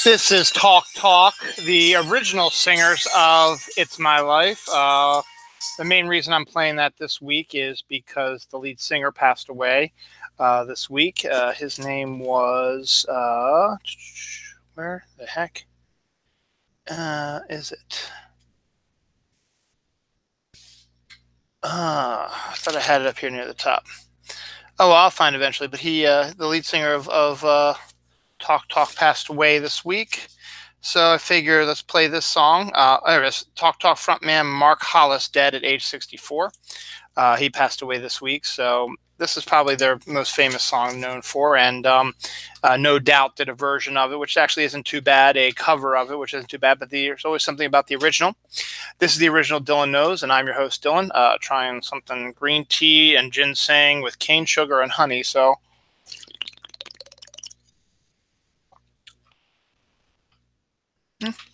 This is Talk Talk, the original singers of It's My Life. The main reason I'm playing that this week is because the lead singer passed away this week. His name was, where the heck is it? I thought I had it up here near the top. Oh, well, I'll find it eventually. But he, the lead singer of Talk Talk, passed away this week. So I figure let's play this song. There it is. Talk Talk frontman Mark Hollis, dead at age 64. He passed away this week. So this is probably their most famous song known for. And No Doubt did a version of it, which actually isn't too bad, a cover of it, which isn't too bad. But there's always something about the original. This is the original Dylan Knows, and I'm your host, Dylan, trying something green tea and ginseng with cane sugar and honey. So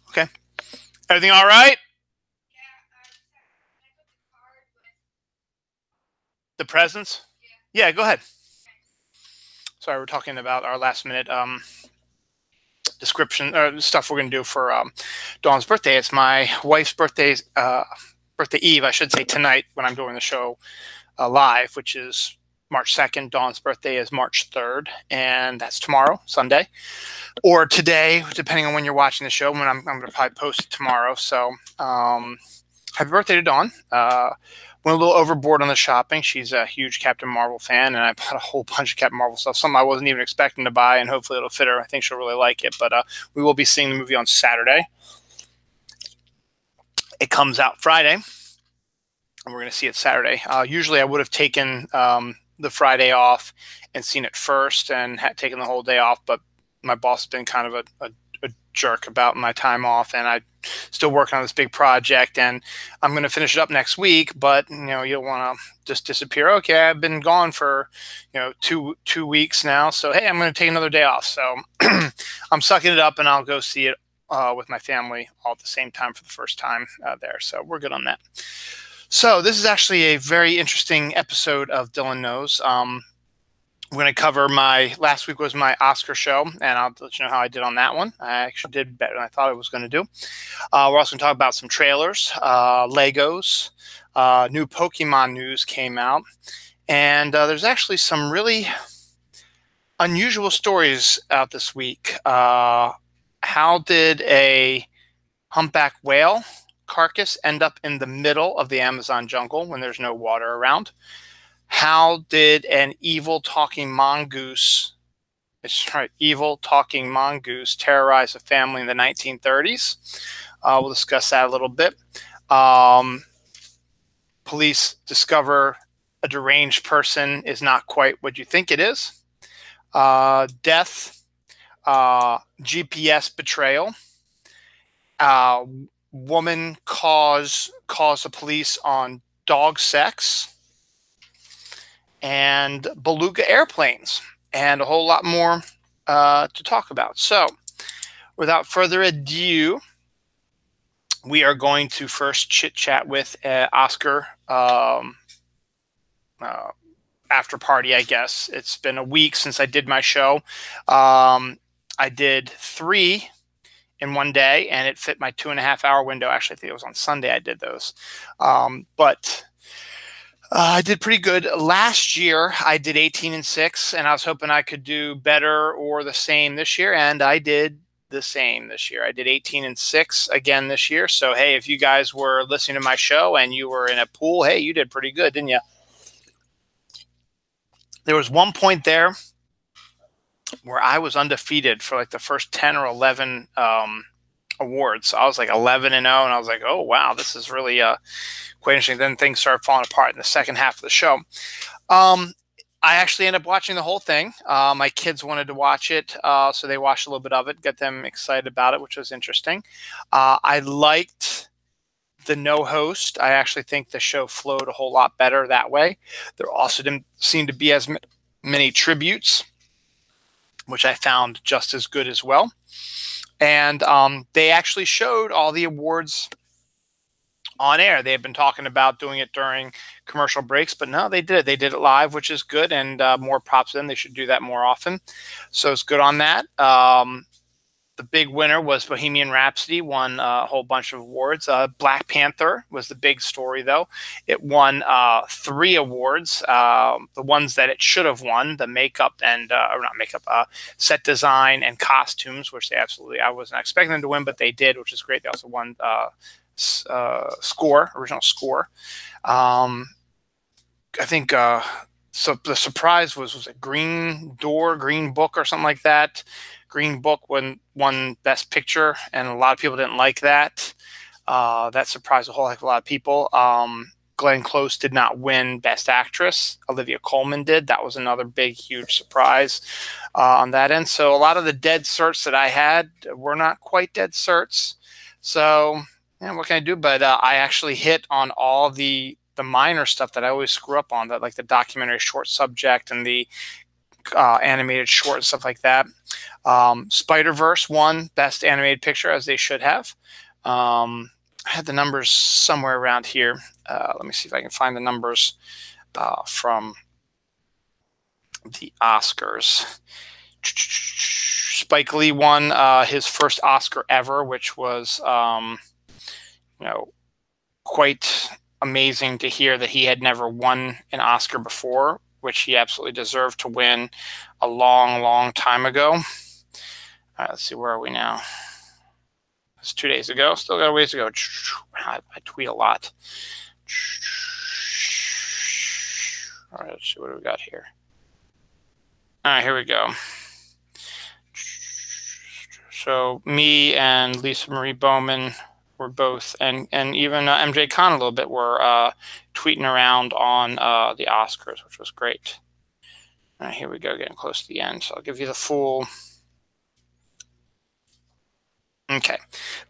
okay. Everything all right? The presents? Yeah, go ahead. Sorry, we're talking about our last minute description stuff we're going to do for Dawn's birthday. It's my wife's birthday eve, I should say, tonight when I'm doing the show live, which is March 2nd. Dawn's birthday is March 3rd, and that's tomorrow, Sunday, or today, depending on when you're watching the show. When I'm going to probably post it tomorrow. So happy birthday to Dawn. Went a little overboard on the shopping. She's a huge Captain Marvel fan, and I bought a whole bunch of Captain Marvel stuff, something I wasn't even expecting to buy, and hopefully it'll fit her. I think she'll really like it. But we will be seeing the movie on Saturday. It comes out Friday, and we're going to see it Saturday. Usually I would have taken the Friday off and seen it first and had taken the whole day off, but my boss has been kind of a jerk about my time off, and I'm still working on this big project, and I'm going to finish it up next week. But you don't want to just disappear. Okay, I've been gone for two weeks now, so hey, I'm going to take another day off. So I'm sucking it up, and I'll go see it with my family all at the same time for the first time there. So we're good on that. So this is actually a very interesting episode of Dylan Knows. We're going to cover last week was my Oscar show, and I'll let you know how I did on that one. I actually did better than I thought I was going to do. We're also going to talk about some trailers, Legos, new Pokemon news came out, and there's actually some really unusual stories out this week. How did a humpback whale carcass end up in the middle of the Amazon jungle when there's no water around? How did an evil talking mongoose, terrorize a family in the 1930s? We'll discuss that a little bit. Police discover a deranged person is not quite what you think it is. Death, GPS betrayal. Woman calls the police on dog sex. And beluga airplanes, and a whole lot more to talk about. So without further ado, we are going to first chit-chat with Oscar after party, I guess. It's been a week since I did my show. I did 3 in one day, and it fit my 2.5-hour window. Actually, I think it was on Sunday I did those. But I did pretty good. Last year, I did 18 and 6, and I was hoping I could do better or the same this year, and I did the same this year. I did 18 and 6 again this year. So, hey, if you guys were listening to my show and you were in a pool, hey, you did pretty good, didn't you? There was one point there where I was undefeated for like the first 10 or 11 awards. So I was like 11 and 0, and I was like, oh, wow, this is really quite interesting. Then things started falling apart in the second half of the show. I actually ended up watching the whole thing. My kids wanted to watch it, so they watched a little bit of it, got them excited about it, which was interesting. I liked the no host. I actually think the show flowed a whole lot better that way. There also didn't seem to be as many tributes, which I found just as good as well. And they actually showed all the awards on air. They had been talking about doing it during commercial breaks, but no, they did it. They did it live, which is good, and more props to them. They should do that more often. So it's good on that. The the big winner was Bohemian Rhapsody, won a whole bunch of awards. Black Panther was the big story, though. It won 3 awards, the ones that it should have won, the makeup and, or not makeup, set design and costumes, which they absolutely, I wasn't expecting them to win, but they did, which is great. They also won score, original score. I think so the surprise was it Green Book or something like that. Green Book won Best Picture, and a lot of people didn't like that. That surprised a whole heck of a lot of people. Glenn Close did not win Best Actress. Olivia Colman did. That was another big, huge surprise on that end. So a lot of the dead certs that I had were not quite dead certs. So yeah, what can I do? But I actually hit on all the minor stuff that I always screw up on, that like the documentary short subject and the animated short and stuff like that. Spider-Verse won Best Animated Picture, as they should have. I had the numbers somewhere around here. Let me see if I can find the numbers from the Oscars. Spike Lee won his first Oscar ever, which was, quite amazing to hear that he had never won an Oscar before, which he absolutely deserved to win a long, long time ago. All right, let's see, where are we now? It's 2 days ago. Still got a ways to go. I tweet a lot. All right, let's see, what do we got here? All right, here we go. So me and Lisa Marie Bowman were both, and even MJ Khan a little bit, were tweeting around on the Oscars, which was great. All right, here we go, getting close to the end. So I'll give you the full. Okay.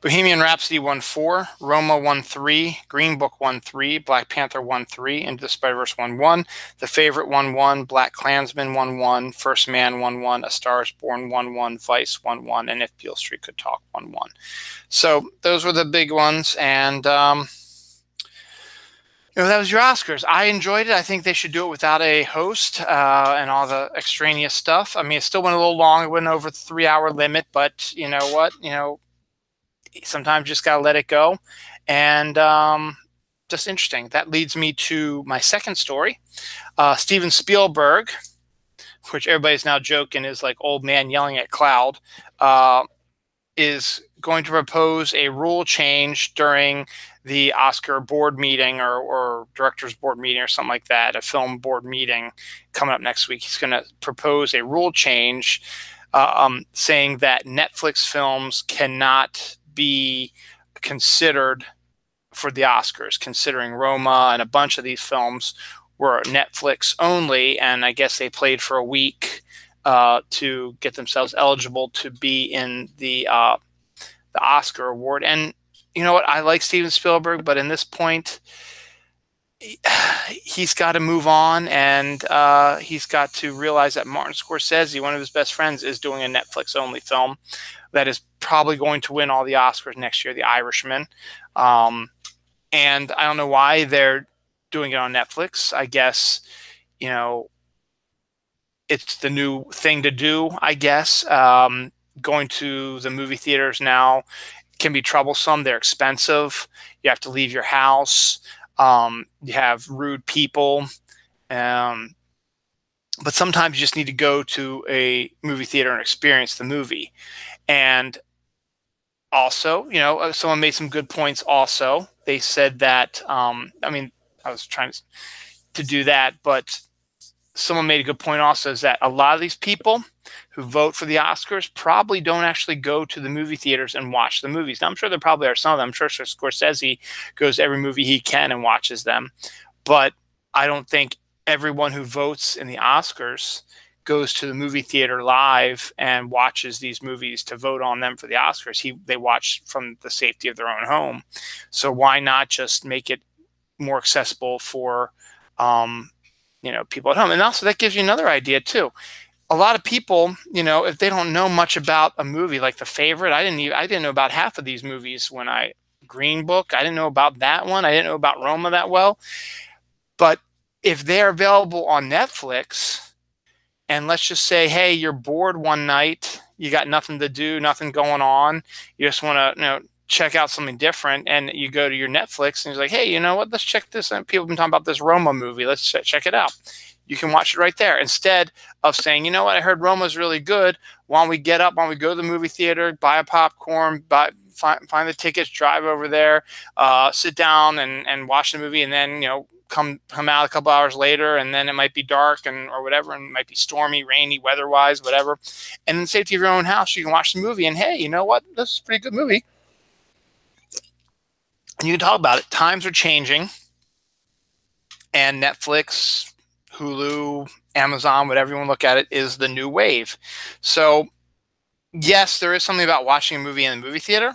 Bohemian Rhapsody won 4, Roma won 3, Green Book won 3, Black Panther won 3, Into the Spider-Verse won 1, The Favorite won 1, Black Klansman won 1, First Man won 1, A Star is Born won 1, Vice won 1, and If Beale Street Could Talk won 1. So those were the big ones, and that was your Oscars. I enjoyed it. I think they should do it without a host and all the extraneous stuff. I mean, it still went a little long. It went over the 3-hour limit, but you know what? Sometimes you just got to let it go. And just interesting. That leads me to my second story. Steven Spielberg, which everybody's now joking is like old man yelling at cloud, is going to propose a rule change during the Oscar board meeting or director's board meeting or something like that, a film board meeting coming up next week. He's going to propose a rule change saying that Netflix films cannot be considered for the Oscars, considering Roma and a bunch of these films were Netflix only, and I guess they played for a week to get themselves eligible to be in the Oscar award. And you know what? I like Steven Spielberg, but in this point, he's got to move on, and he's got to realize that Martin Scorsese, one of his best friends, is doing a Netflix-only film that is probably going to win all the Oscars next year, The Irishman. And I don't know why they're doing it on Netflix. I guess, it's the new thing to do, I guess. Going to the movie theaters now can be troublesome. They're expensive. You have to leave your house. You have rude people. But sometimes you just need to go to a movie theater and experience the movie. And also, someone made some good points also. They said that, I was trying to do that, but someone made a good point also, is that a lot of these people who vote for the Oscars probably don't actually go to the movie theaters and watch the movies. Now, I'm sure there probably are some of them. I'm sure Scorsese goes to every movie he can and watches them. But I don't think everyone who votes in the Oscars goes to the movie theater live and watches these movies to vote on them for the Oscars. They watch from the safety of their own home. So why not just make it more accessible for people at home? And also that gives you another idea too. A lot of people, if they don't know much about a movie like The Favorite, I didn't know about half of these movies Green Book, I didn't know about that one. I didn't know about Roma that well. But if they're available on Netflix, and let's just say, hey, you're bored one night, you got nothing to do, nothing going on. You just want to, check out something different, and you go to your Netflix and you're like, hey, you know what? Let's check this out. People have been talking about this Roma movie. Let's check it out. You can watch it right there instead of saying, you know what? I heard Roma's really good. Why don't we get up? Why don't we go to the movie theater, buy a popcorn, find the tickets, drive over there, sit down and watch the movie, and then, come out a couple hours later, and then it might be dark or whatever, and it might be stormy, rainy, weather-wise, whatever. And in the safety of your own house, you can watch the movie, and hey, you know what? This is a pretty good movie. And you can talk about it. Times are changing, and Netflix, Hulu, Amazon, whatever you want to look at it, is the new wave. So yes, there is something about watching a movie in the movie theater,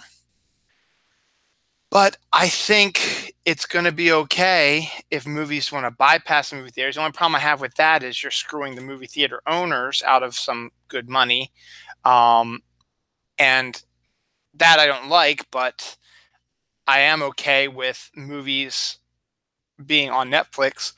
but I think it's going to be okay if movies want to bypass the movie theaters. The only problem I have with that is you're screwing the movie theater owners out of some good money. And that I don't like, but I am okay with movies being on Netflix.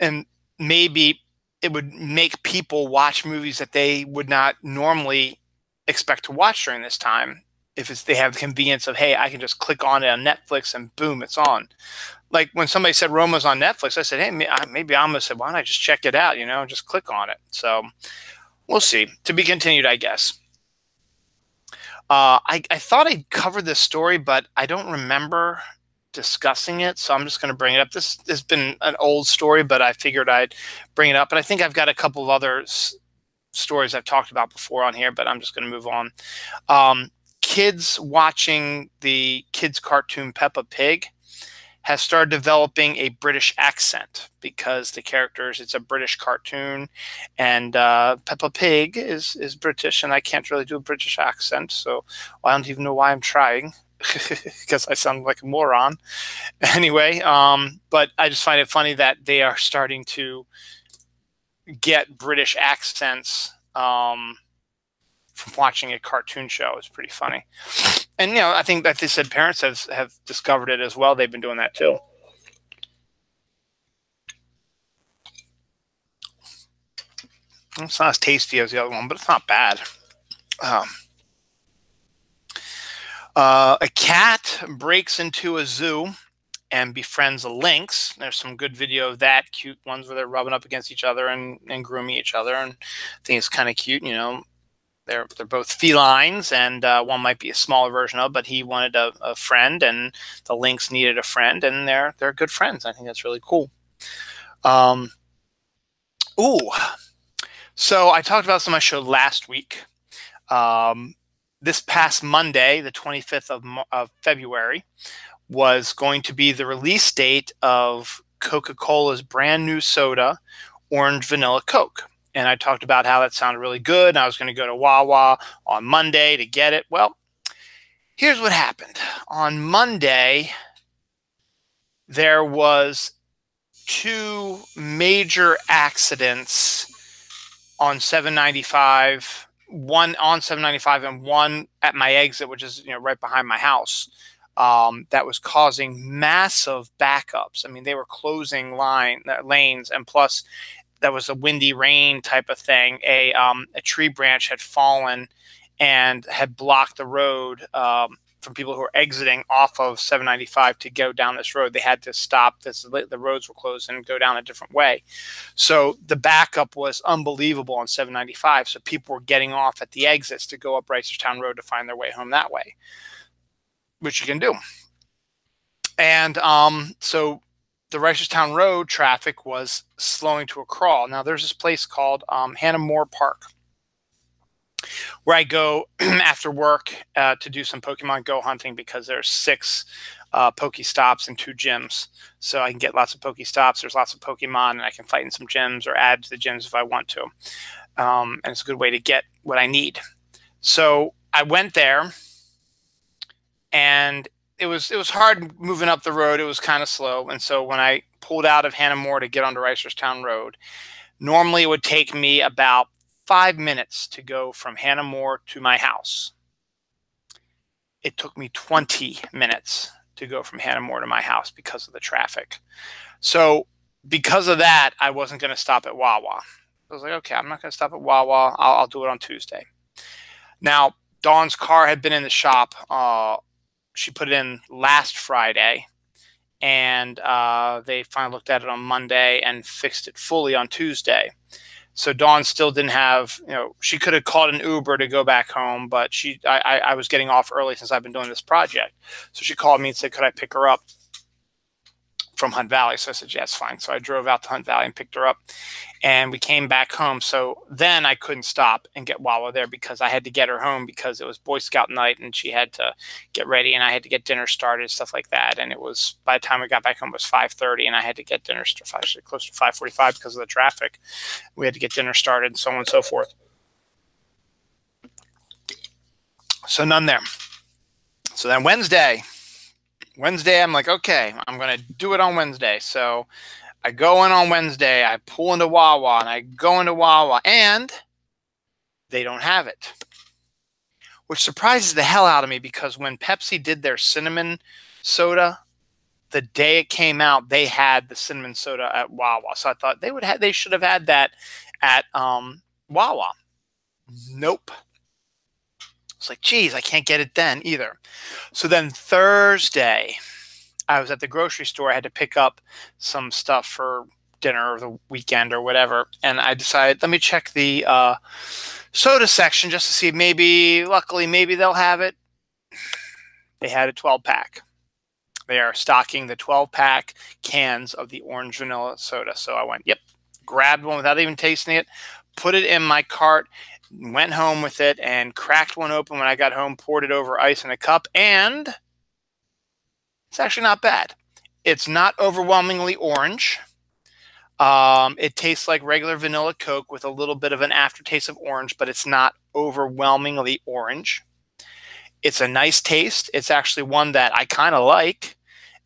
And maybe it would make people watch movies that they would not normally expect to watch during this time. If they have the convenience of, hey, I can just click on it on Netflix and boom, it's on. Like when somebody said Roma's on Netflix, I said, hey, maybe I'm going to say, why don't I just check it out, just click on it. So we'll see. To be continued, I guess. I thought I'd covered this story, but I don't remember discussing it, so I'm just going to bring it up. This has been an old story, but I figured I'd bring it up. And I think I've got a couple of other stories I've talked about before on here, but I'm just going to move on. Kids watching the kids cartoon Peppa Pig has started developing a British accent because the characters, it's a British cartoon, and Peppa Pig is British, and I can't really do a British accent, so I don't even know why I'm trying because I sound like a moron. Anyway, but I just find it funny that they are starting to get British accents from watching a cartoon show. It's pretty funny. And, I think that they said parents have discovered it as well. They've been doing that too. It's not as tasty as the other one, but it's not bad. A cat breaks into a zoo and befriends a lynx. There's some good video of that. Cute ones where they're rubbing up against each other and grooming each other. And I think it's kind of cute, They're both felines, and one might be a smaller version of, but he wanted a friend, and the lynx needed a friend, and they're good friends. I think that's really cool. So I talked about this on my show last week. This past Monday, the 25th of February, was going to be the release date of Coca-Cola's brand new soda, Orange Vanilla Coke. And I talked about how that sounded really good. And I was going to go to Wawa on Monday to get it. Well, here's what happened. On Monday, there was 2 major accidents on 795. One on 795 and one at my exit, which is right behind my house. That was causing massive backups. I mean, they were closing lanes, and plus, that was a windy rain type of thing. A tree branch had fallen and had blocked the road from people who were exiting off of 795 to go down this road. They had to stop. The roads were closed and go down a different way. So the backup was unbelievable on 795. So people were getting off at the exits to go up Reisterstown Road to find their way home that way, which you can do. And so the Reisterstown Road traffic was slowing to a crawl. Now, there's this place called Hannah More Park, where I go after work to do some Pokemon Go hunting, because there's 6 Pokestops and 2 gyms. So I can get lots of Pokestops. There's lots of Pokemon, and I can fight in some gyms or add to the gyms if I want to. And it's a good way to get what I need. So I went there, and it was hard moving up the road. It was kind of slow. And so when I pulled out of Hannah More to get onto Reisterstown Road, normally it would take me about 5 minutes to go from Hannah More to my house. It took me 20 minutes to go from Hannah More to my house because of the traffic. So because of that, I wasn't going to stop at Wawa. I was like, okay, I'm not going to stop at Wawa. I'll do it on Tuesday. Now, Dawn's car had been in the shop. She put it in last Friday, and they finally looked at it on Monday and fixed it fully on Tuesday. So Dawn still didn't have, she could have called an Uber to go back home, but I was getting off early since I've been doing this project. So she called me and said, could I pick her up from Hunt Valley? So I said, yes, fine. So I drove out to Hunt Valley and picked her up, and we came back home. So then I couldn't stop and get Wawa there because I had to get her home because it was Boy Scout night and she had to get ready and I had to get dinner started, stuff like that. And it was, by the time we got back home, it was 5:30 and I had to get dinner started, actually close to 5:45 because of the traffic. We had to get dinner started and so on and so forth. So none there. So then Wednesday, I'm like, okay, I'm going to do it on Wednesday. So I go in on Wednesday, I pull into Wawa, and I go into Wawa, and they don't have it. Which surprises the hell out of me because when Pepsi did their cinnamon soda, the day it came out, they had the cinnamon soda at Wawa. So I thought they should have had that at Wawa. Nope. It's like, geez, I can't get it then either. So then Thursday, I was at the grocery store. I had to pick up some stuff for dinner or the weekend or whatever. And I decided, let me check the soda section just to see luckily, maybe they'll have it. They had a 12-pack. They are stocking the 12-pack cans of the orange vanilla soda. So I went, yep, grabbed one without even tasting it, put it in my cart, went home with it, and cracked one open when I got home, poured it over ice in a cup, and it's actually not bad. It's not overwhelmingly orange. It tastes like regular vanilla Coke with a little bit of an aftertaste of orange, but it's not overwhelmingly orange. It's a nice taste. It's actually one that I kind of like.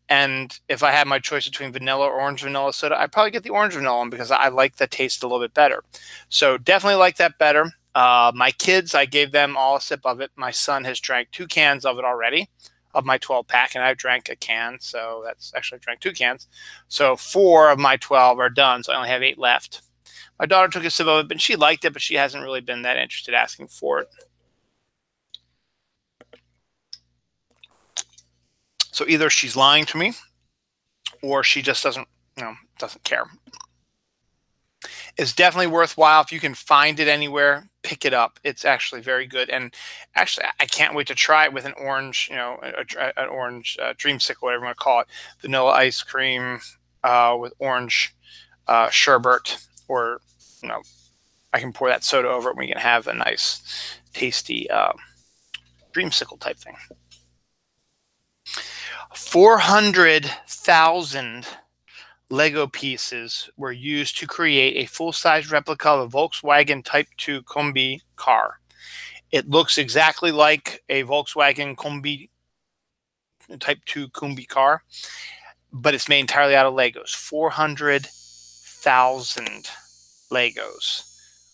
And if I had my choice between vanilla or orange vanilla soda, I'd probably get the orange vanilla one because I like the taste a little bit better. So definitely like that better. My kids, I gave them all a sip of it. My son has drank 2 cans of it already, of my 12-pack, and I've drank a can. So that's actually, I drank 2 cans. So 4 of my 12 are done. So I only have 8 left. My daughter took a sip of it, but she liked it, but she hasn't really been that interested asking for it. So either she's lying to me or she just doesn't care. It's definitely worthwhile. If you can find it anywhere, pick it up. It's actually very good. And actually, I can't wait to try it with an orange, an orange dreamsicle, whatever you want to call it. Vanilla ice cream with orange sherbet, or, I can pour that soda over it and we can have a nice, tasty dreamsicle type thing. 400,000 Lego pieces were used to create a full-size replica of a Volkswagen Type 2 Kombi car. It looks exactly like a Volkswagen Kombi Type 2 Kombi car, but it's made entirely out of Legos. 400,000 Legos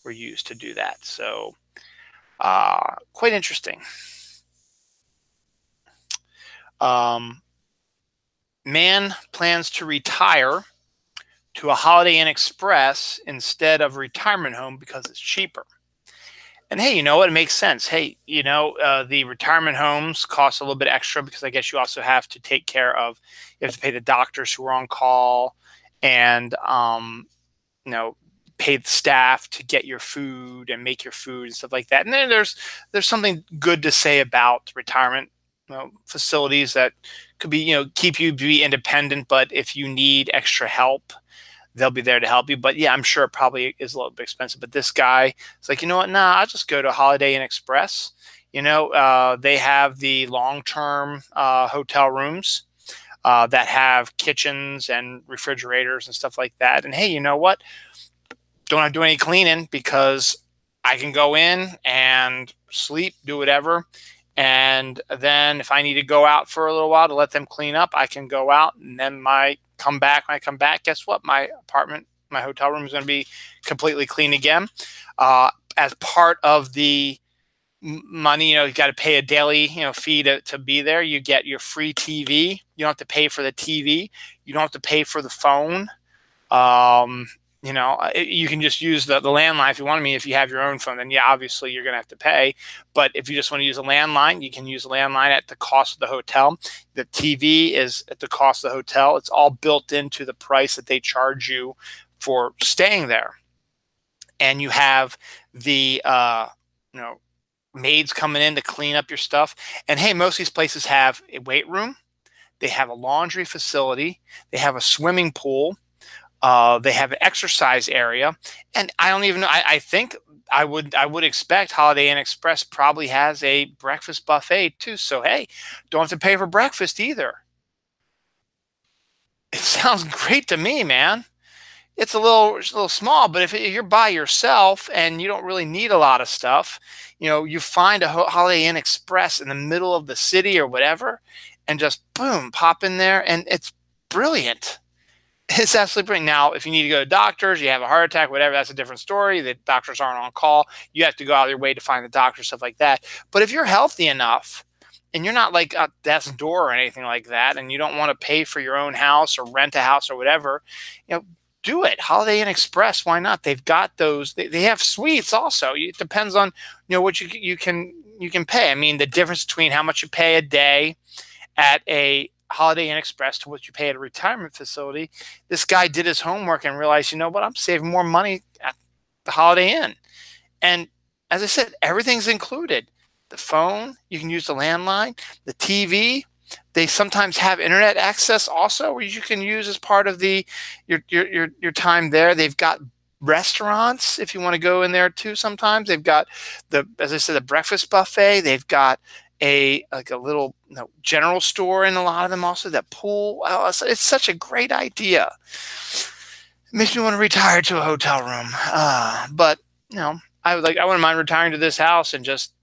were used to do that. So quite interesting. Man plans to retire to a Holiday Inn Express instead of a retirement home because it's cheaper. And hey, you know what? It makes sense. Hey, the retirement homes cost a little bit extra because I guess you also have to take care of, you have to pay the doctors who are on call and, pay the staff to get your food and make your food and stuff like that. And then there's something good to say about retirement facilities that could be, keep you be independent, but if you need extra help, they'll be there to help you. But yeah, I'm sure it probably is a little bit expensive. But this guy, it's like, you know what? Nah, I'll just go to Holiday Inn Express. They have the long-term hotel rooms that have kitchens and refrigerators and stuff like that. And hey, you know what? Don't have to do any cleaning because I can go in and sleep, do whatever. And then if I need to go out for a little while to let them clean up, I can go out, and then when I come back, guess what? My apartment, my hotel room is going to be completely clean again. As part of the money, you got to pay a daily, fee to be there. You get your free TV. You don't have to pay for the TV. You don't have to pay for the phone. You can just use the landline if you want. If you have your own phone, then yeah, obviously you're going to have to pay. But if you just want to use a landline, you can use a landline at the cost of the hotel. The TV is at the cost of the hotel. It's all built into the price that they charge you for staying there. And you have the, maids coming in to clean up your stuff. And hey, most of these places have a weight room. They have a laundry facility. They have a swimming pool. They have an exercise area, and I don't even know. I think I would expect Holiday Inn Express probably has a breakfast buffet too. So hey, don't have to pay for breakfast either. It sounds great to me, man. It's a little small, but if you're by yourself and you don't really need a lot of stuff, you find a Holiday Inn Express in the middle of the city or whatever, and just boom, pop in there, and it's brilliant. It's absolutely brilliant. Now, if you need to go to doctors, you have a heart attack, whatever, that's a different story. The doctors aren't on call. You have to go out of your way to find the doctor, stuff like that. But if you're healthy enough and you're not like at death's door or anything like that, and you don't want to pay for your own house or rent a house or whatever, do it. Holiday Inn Express, why not? They've got those. They have suites also. It depends on what you can pay. I mean, the difference between how much you pay a day at a Holiday Inn Express to what you pay at a retirement facility. This guy did his homework and realized, you know what, I'm saving more money at the Holiday Inn. And as I said, everything's included. The phone, you can use the landline, the TV. They sometimes have internet access also, where you can use as part of your time there. They've got restaurants if you want to go in there too. Sometimes they've got as I said, the breakfast buffet. They've got a little general store in a lot of them also. That pool. Oh, it's such a great idea. It makes me want to retire to a hotel room. But I wouldn't mind retiring to this house and just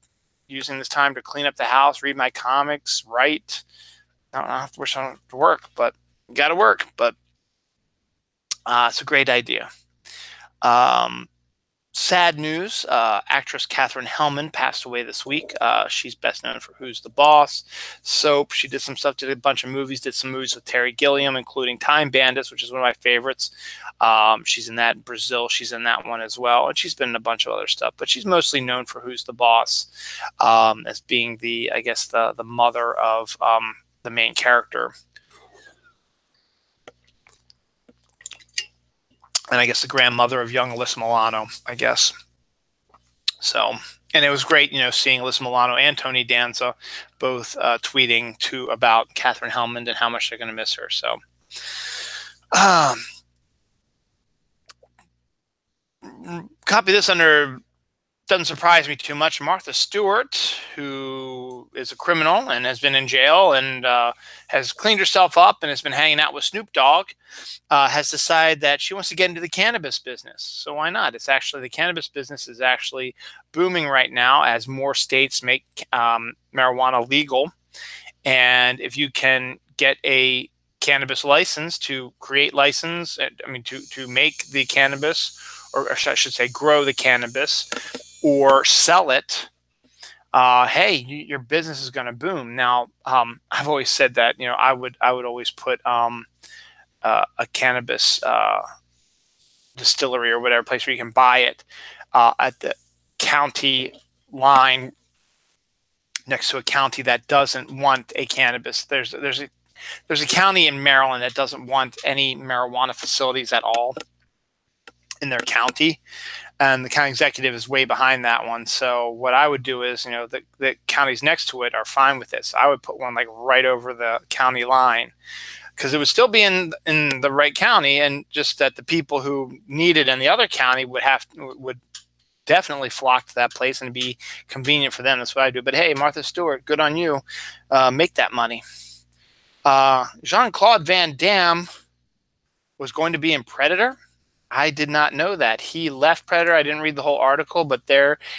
using this time to clean up the house, read my comics, write. I wish I don't have to work, but got to work. But it's a great idea. Sad news, actress Katherine Helmond passed away this week. She's best known for Who's the Boss, Soap. She did some stuff, did a bunch of movies, did some movies with Terry Gilliam, including Time Bandits, which is one of my favorites. She's in that. Brazil, she's in that one as well. And she's been in a bunch of other stuff, but she's mostly known for Who's the Boss, as being the mother of the main character. And I guess the grandmother of young Alyssa Milano, I guess. So, and it was great, seeing Alyssa Milano and Tony Danza both tweeting about Katherine Helmond and how much they're going to miss her. So, copy this under. Doesn't surprise me too much. Martha Stewart, who is a criminal and has been in jail and has cleaned herself up and has been hanging out with Snoop Dogg, has decided that she wants to get into the cannabis business. So why not? The cannabis business is actually booming right now as more states make marijuana legal. And if you can get a cannabis license to to make the cannabis, or I should say grow the cannabis, or sell it, hey, your business is going to boom. Now, I've always said that, I would always put a cannabis distillery or whatever place where you can buy it at the county line next to a county that doesn't want a cannabis. There's a county in Maryland that doesn't want any marijuana facilities at all in their county. And the county executive is way behind that one. So what I would do is, the counties next to it are fine with this. I would put one like right over the county line, because it would still be in the right county, and just that the people who need it in the other county would definitely flock to that place and be convenient for them. That's what I do. But hey, Martha Stewart, good on you. Make that money. Jean-Claude Van Damme was going to be in Predator. I did not know that. He left Predator. I didn't read the whole article, but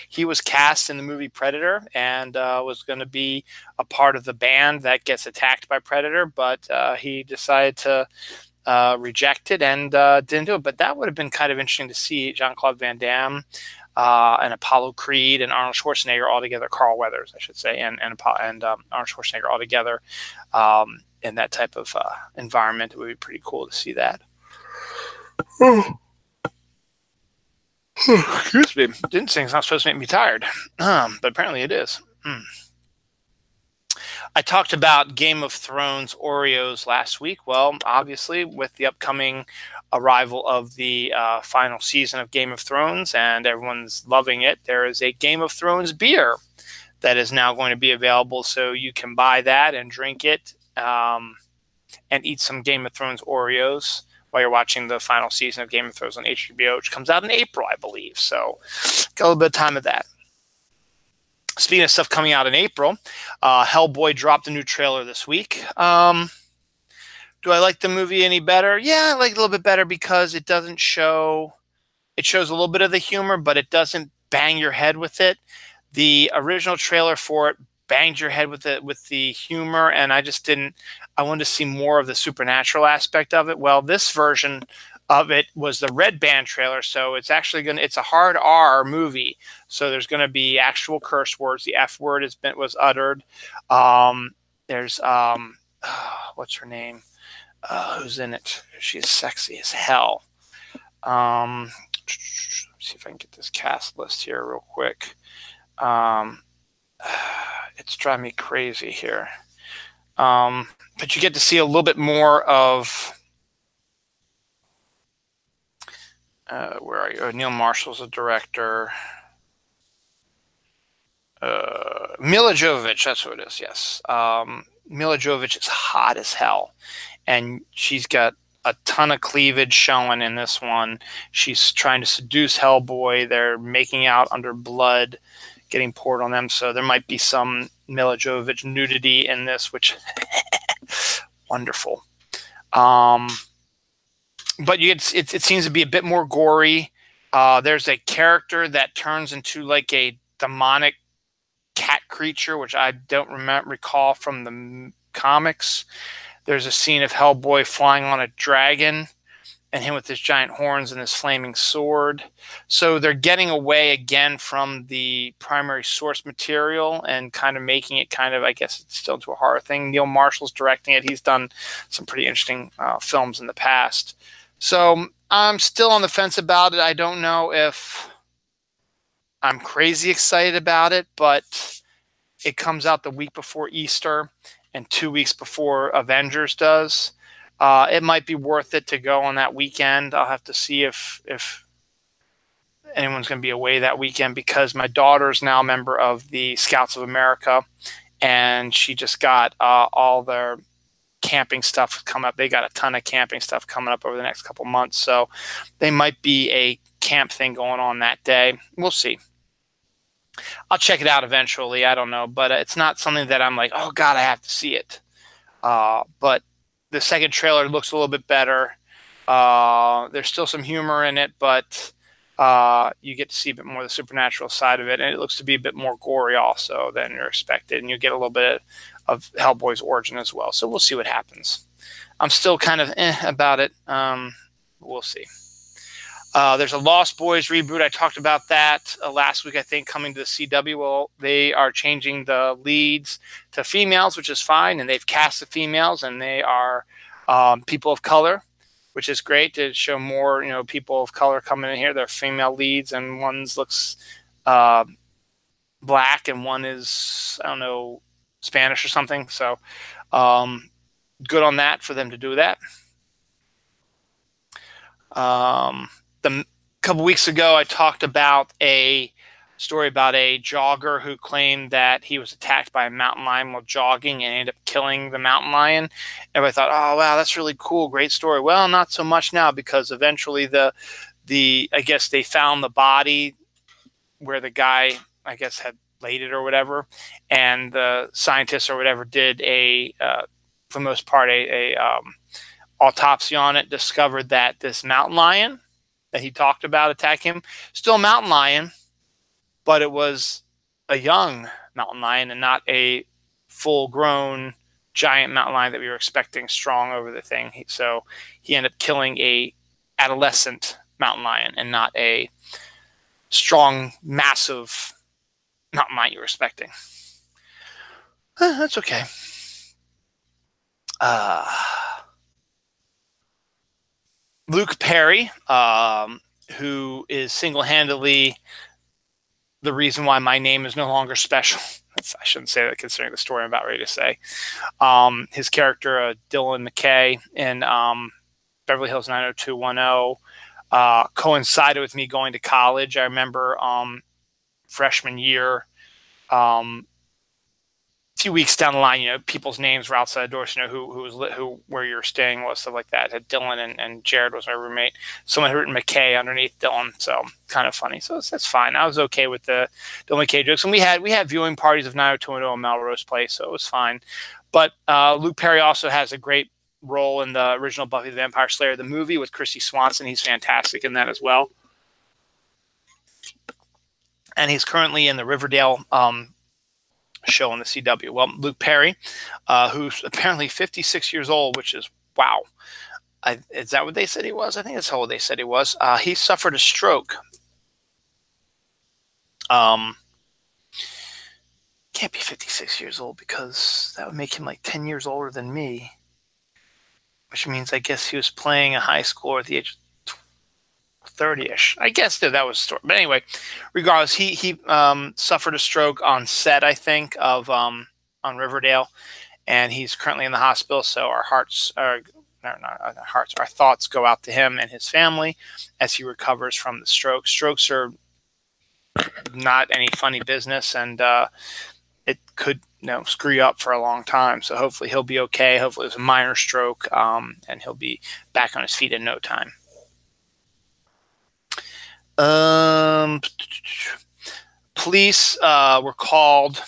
he was cast in the movie Predator and was going to be a part of the band that gets attacked by Predator, but he decided to reject it and didn't do it. But that would have been kind of interesting to see Jean-Claude Van Damme and Apollo Creed and Arnold Schwarzenegger all together, Carl Weathers, I should say, and Arnold Schwarzenegger all together in that type of environment. It would be pretty cool to see that. Excuse me. Ginseng's not supposed to make me tired, but apparently it is. I talked about Game of Thrones Oreos last week. Well, obviously, with the upcoming arrival of the final season of Game of Thrones and everyone's loving it, there is a Game of Thrones beer that is now going to be available. So you can buy that and drink it and eat some Game of Thrones Oreos while you're watching the final season of Game of Thrones on HBO, which comes out in April, I believe. So got a little bit of time of that. Speaking of stuff coming out in April, Hellboy dropped a new trailer this week. Do I like the movie any better? Yeah, I like it a little bit better because it doesn't show. It shows a little bit of the humor, but it doesn't bang your head with it. The original trailer for it banged your head with it, with the humor, and I just didn't. I wanted to see more of the supernatural aspect of it. Well, this version of it was the Red Band trailer, so it's actually it's a hard R movie. So there's going to be actual curse words. The F word was uttered. There's what's her name? Who's in it? She is sexy as hell. See if I can get this cast list here real quick. It's driving me crazy here. But you get to see a little bit more of where are you? Neil Marshall's the director. Milla Jovovich, that's what it is, yes. Milla Jovovich is hot as hell. And she's got a ton of cleavage showing in this one. She's trying to seduce Hellboy. They're making out under blood, getting poured on them. So there might be some Milla Jovovich nudity in this, which wonderful. But it seems to be a bit more gory. There's a character that turns into like a demonic cat creature, which I don't recall from the comics. There's a scene of Hellboy flying on a dragon and him with his giant horns and his flaming sword. So they're getting away again from the primary source material and kind of making it kind of, I guess it's still into a horror thing. Neil Marshall's directing it. He's done some pretty interesting films in the past. So I'm still on the fence about it. I don't know if I'm crazy excited about it, but it comes out the week before Easter and 2 weeks before Avengers does. It might be worth it to go on that weekend. I'll have to see if anyone's going to be away that weekend because my daughter's now a member of the Scouts of America, and she just got all their camping stuff come up. They got a ton of camping stuff coming up over the next couple months, so they might be a camp thing going on that day. We'll see. I'll check it out eventually. I don't know, but it's not something that I'm like, oh God, I have to see it. But the second trailer looks a little bit better. There's still some humor in it, but you get to see a bit more of the supernatural side of it, and it looks to be a bit more gory also than you're expected, and you get a little bit of Hellboy's origin as well. So we'll see what happens. I'm still kind of about it. We'll see. There's a Lost Boys reboot. I talked about that last week, I think, coming to the CW. Well, they are changing the leads to females, which is fine, and they've cast the females, and they are people of color, which is great to show more, people of color coming in here. They're female leads, and one looks black, and one is, I don't know, Spanish or something. So good on that for them to do that. A couple weeks ago, I talked about a story about a jogger who claimed that he was attacked by a mountain lion while jogging and ended up killing the mountain lion. Everybody thought, oh, wow, that's really cool. Great story. Well, not so much now because eventually I guess they found the body where the guy, I guess, had laid it or whatever. And the scientists or whatever did for the most part, a autopsy on it, discovered that this mountain lion that he talked about attacking him, still a mountain lion, but it was a young mountain lion and not a full-grown giant mountain lion that we were expecting strong over the thing. So he ended up killing a adolescent mountain lion and not a strong, massive mountain lion you were expecting. That's okay. Luke Perry who is single-handedly the reason why my name is no longer special. I shouldn't say that considering the story I'm about ready to say. His character, Dylan McKay in Beverly Hills 90210, coincided with me going to college. I remember freshman year, a few weeks down the line, people's names were outside the door, so who where you're staying was, stuff like that. Had Dylan and Jared was my roommate. Someone had written McKay underneath Dylan, so kind of funny. So that's fine. I was okay with the Dylan McKay jokes, and we had viewing parties of 90210 in Melrose Place, so it was fine. But Luke Perry also has a great role in the original Buffy the Vampire Slayer, the movie, with Christy Swanson. He's fantastic in that as well. And he's currently in the Riverdale show on the CW. Well, Luke Perry, who's apparently 56 years old, which is wow. Is that what they said he was? I think that's how old they said he was. He suffered a stroke. Can't be 56 years old because that would make him like 10 years older than me, which means I guess he was playing a high schooler at the age of 30-ish. I guess that was the story. But anyway, regardless, he suffered a stroke on set, I think, of on Riverdale, and he's currently in the hospital. So our thoughts go out to him and his family as he recovers from the stroke. Strokes are not any funny business, and it could screw you up for a long time. So hopefully he'll be okay. Hopefully it's a minor stroke, and he'll be back on his feet in no time. Police were called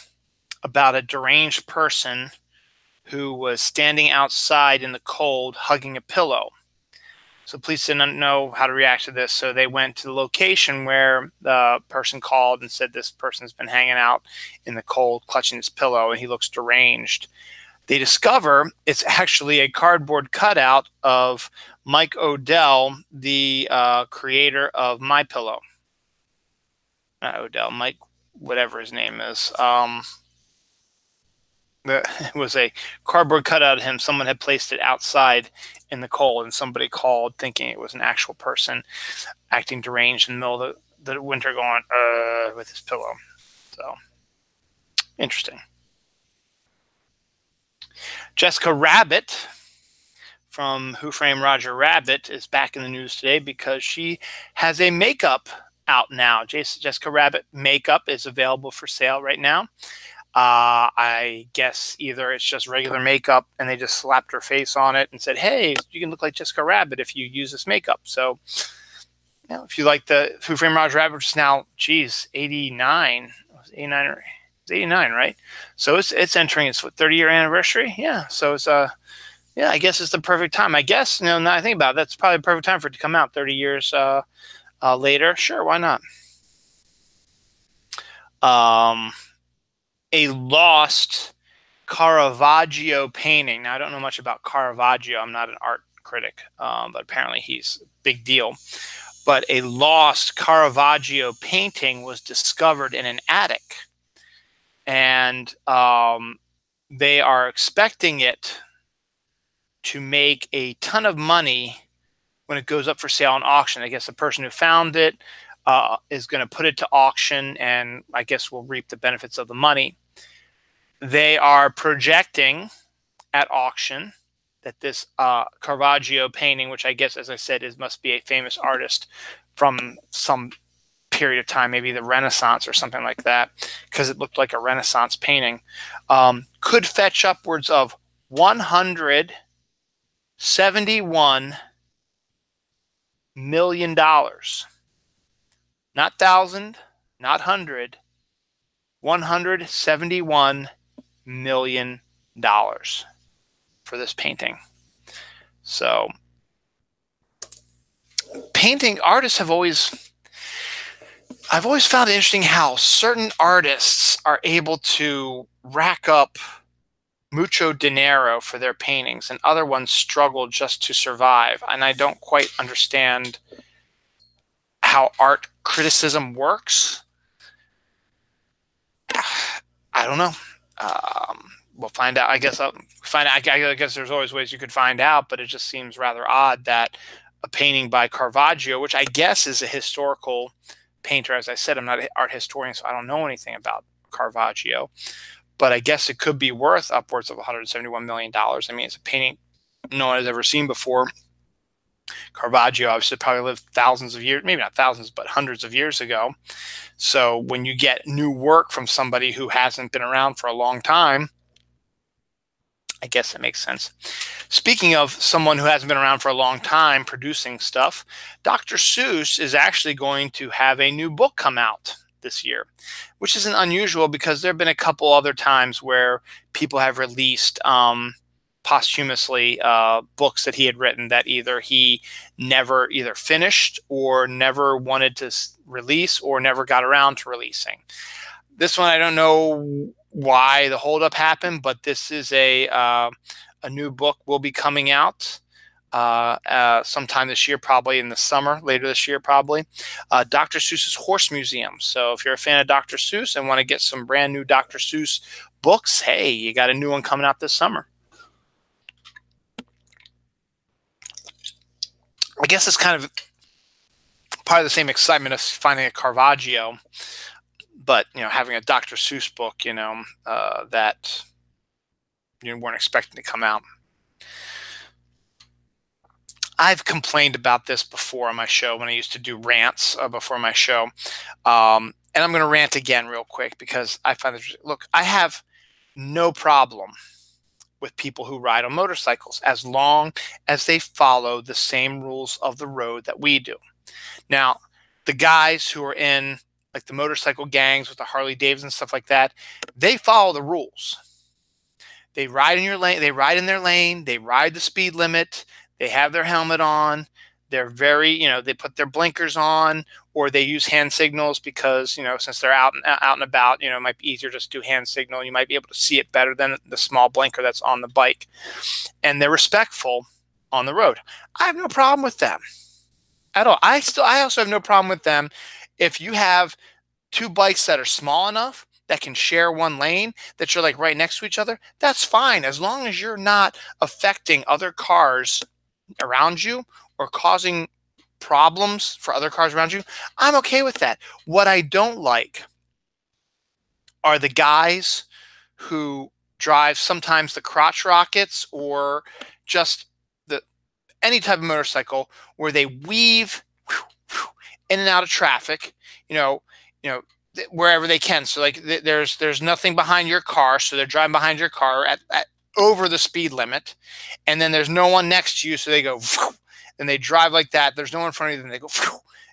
about a deranged person who was standing outside in the cold hugging a pillow. So police didn't know how to react to this, so they went to the location where the person called and said this person's been hanging out in the cold clutching his pillow and he looks deranged. They discover it's actually a cardboard cutout of Mike Odell, the creator of MyPillow. Not Odell, Mike, whatever his name is. It was a cardboard cutout of him. Someone had placed it outside in the cold, and somebody called thinking it was an actual person acting deranged in the middle of the winter going, with his pillow. So, interesting. Jessica Rabbit from Who Framed Roger Rabbit is back in the news today because she has a makeup out now. Jessica Rabbit makeup is available for sale right now. I guess either it's just regular makeup and they just slapped her face on it and said, hey, you can look like Jessica Rabbit if you use this makeup. So, if you like the Who Framed Roger Rabbit, which is now, 89. It was 89 or... It's 89, right? So it's entering its 30-year anniversary. Yeah. So it's yeah, I guess it's the perfect time. I guess, now that I think about it, that's probably the perfect time for it to come out 30 years later. Sure, why not? A lost Caravaggio painting. Now, I don't know much about Caravaggio. I'm not an art critic, but apparently he's a big deal. But a lost Caravaggio painting was discovered in an attic. And they are expecting it to make a ton of money when it goes up for sale on auction. I guess the person who found it is going to put it to auction and I guess will reap the benefits of the money. They are projecting at auction that this Caravaggio painting, which I guess, as I said, must be a famous artist from some period of time, maybe the Renaissance or something like that, because it looked like a Renaissance painting, could fetch upwards of $171 million. Not thousand, not hundred, $171 million for this painting. So, painting artists I've always found it interesting how certain artists are able to rack up mucho dinero for their paintings and other ones struggle just to survive. And I don't quite understand how art criticism works. I don't know. We'll find out. I guess I'll find out. I guess there's always ways you could find out, but it just seems rather odd that a painting by Caravaggio, which I guess is a historical painter. As I said, I'm not an art historian, so I don't know anything about Caravaggio, but I guess it could be worth upwards of $171 million. I mean, it's a painting no one has ever seen before. Caravaggio obviously probably lived thousands of years, maybe not thousands, but hundreds of years ago. So when you get new work from somebody who hasn't been around for a long time, I guess it makes sense. Speaking of someone who hasn't been around for a long time producing stuff, Dr. Seuss is actually going to have a new book come out this year, which isn't unusual because there have been a couple other times where people have released posthumously books that he had written that either he never either finished or never wanted to release or never got around to releasing. This one, I don't know why the holdup happened, but this is a new book will be coming out sometime this year, probably in the summer, later this year, probably. Dr. Seuss's Horse Museum. So if you're a fan of Dr. Seuss and want to get some brand new Dr. Seuss books, hey, you got a new one coming out this summer. I guess it's kind of part of the same excitement of finding a Caravaggio, but having a Dr. Seuss book, that you weren't expecting to come out. I've complained about this before on my show when I used to do rants before my show, and I'm going to rant again real quick because I find this. Look, I have no problem with people who ride on motorcycles as long as they follow the same rules of the road that we do. Now, the guys who are in like the motorcycle gangs with the Harley Davidson and stuff like that, they follow the rules. They ride in your lane, they ride in their lane, they ride the speed limit, they have their helmet on, they're very, they put their blinkers on, or they use hand signals because, since they're out and about, it might be easier just to do hand signal. You might be able to see it better than the small blinker that's on the bike. And they're respectful on the road. I have no problem with them at all. I also have no problem with them if you have two bikes that are small enough that can share one lane, that you're like right next to each other. That's fine as long as you're not affecting other cars around you or causing problems for other cars around you. I'm okay with that. What I don't like are the guys who drive sometimes the crotch rockets or just any type of motorcycle where they weave in and out of traffic, wherever they can. So like there's nothing behind your car, so they're driving behind your car at over the speed limit, and then there's no one next to you, so they go and they drive like that. There's no one in front of you, and they go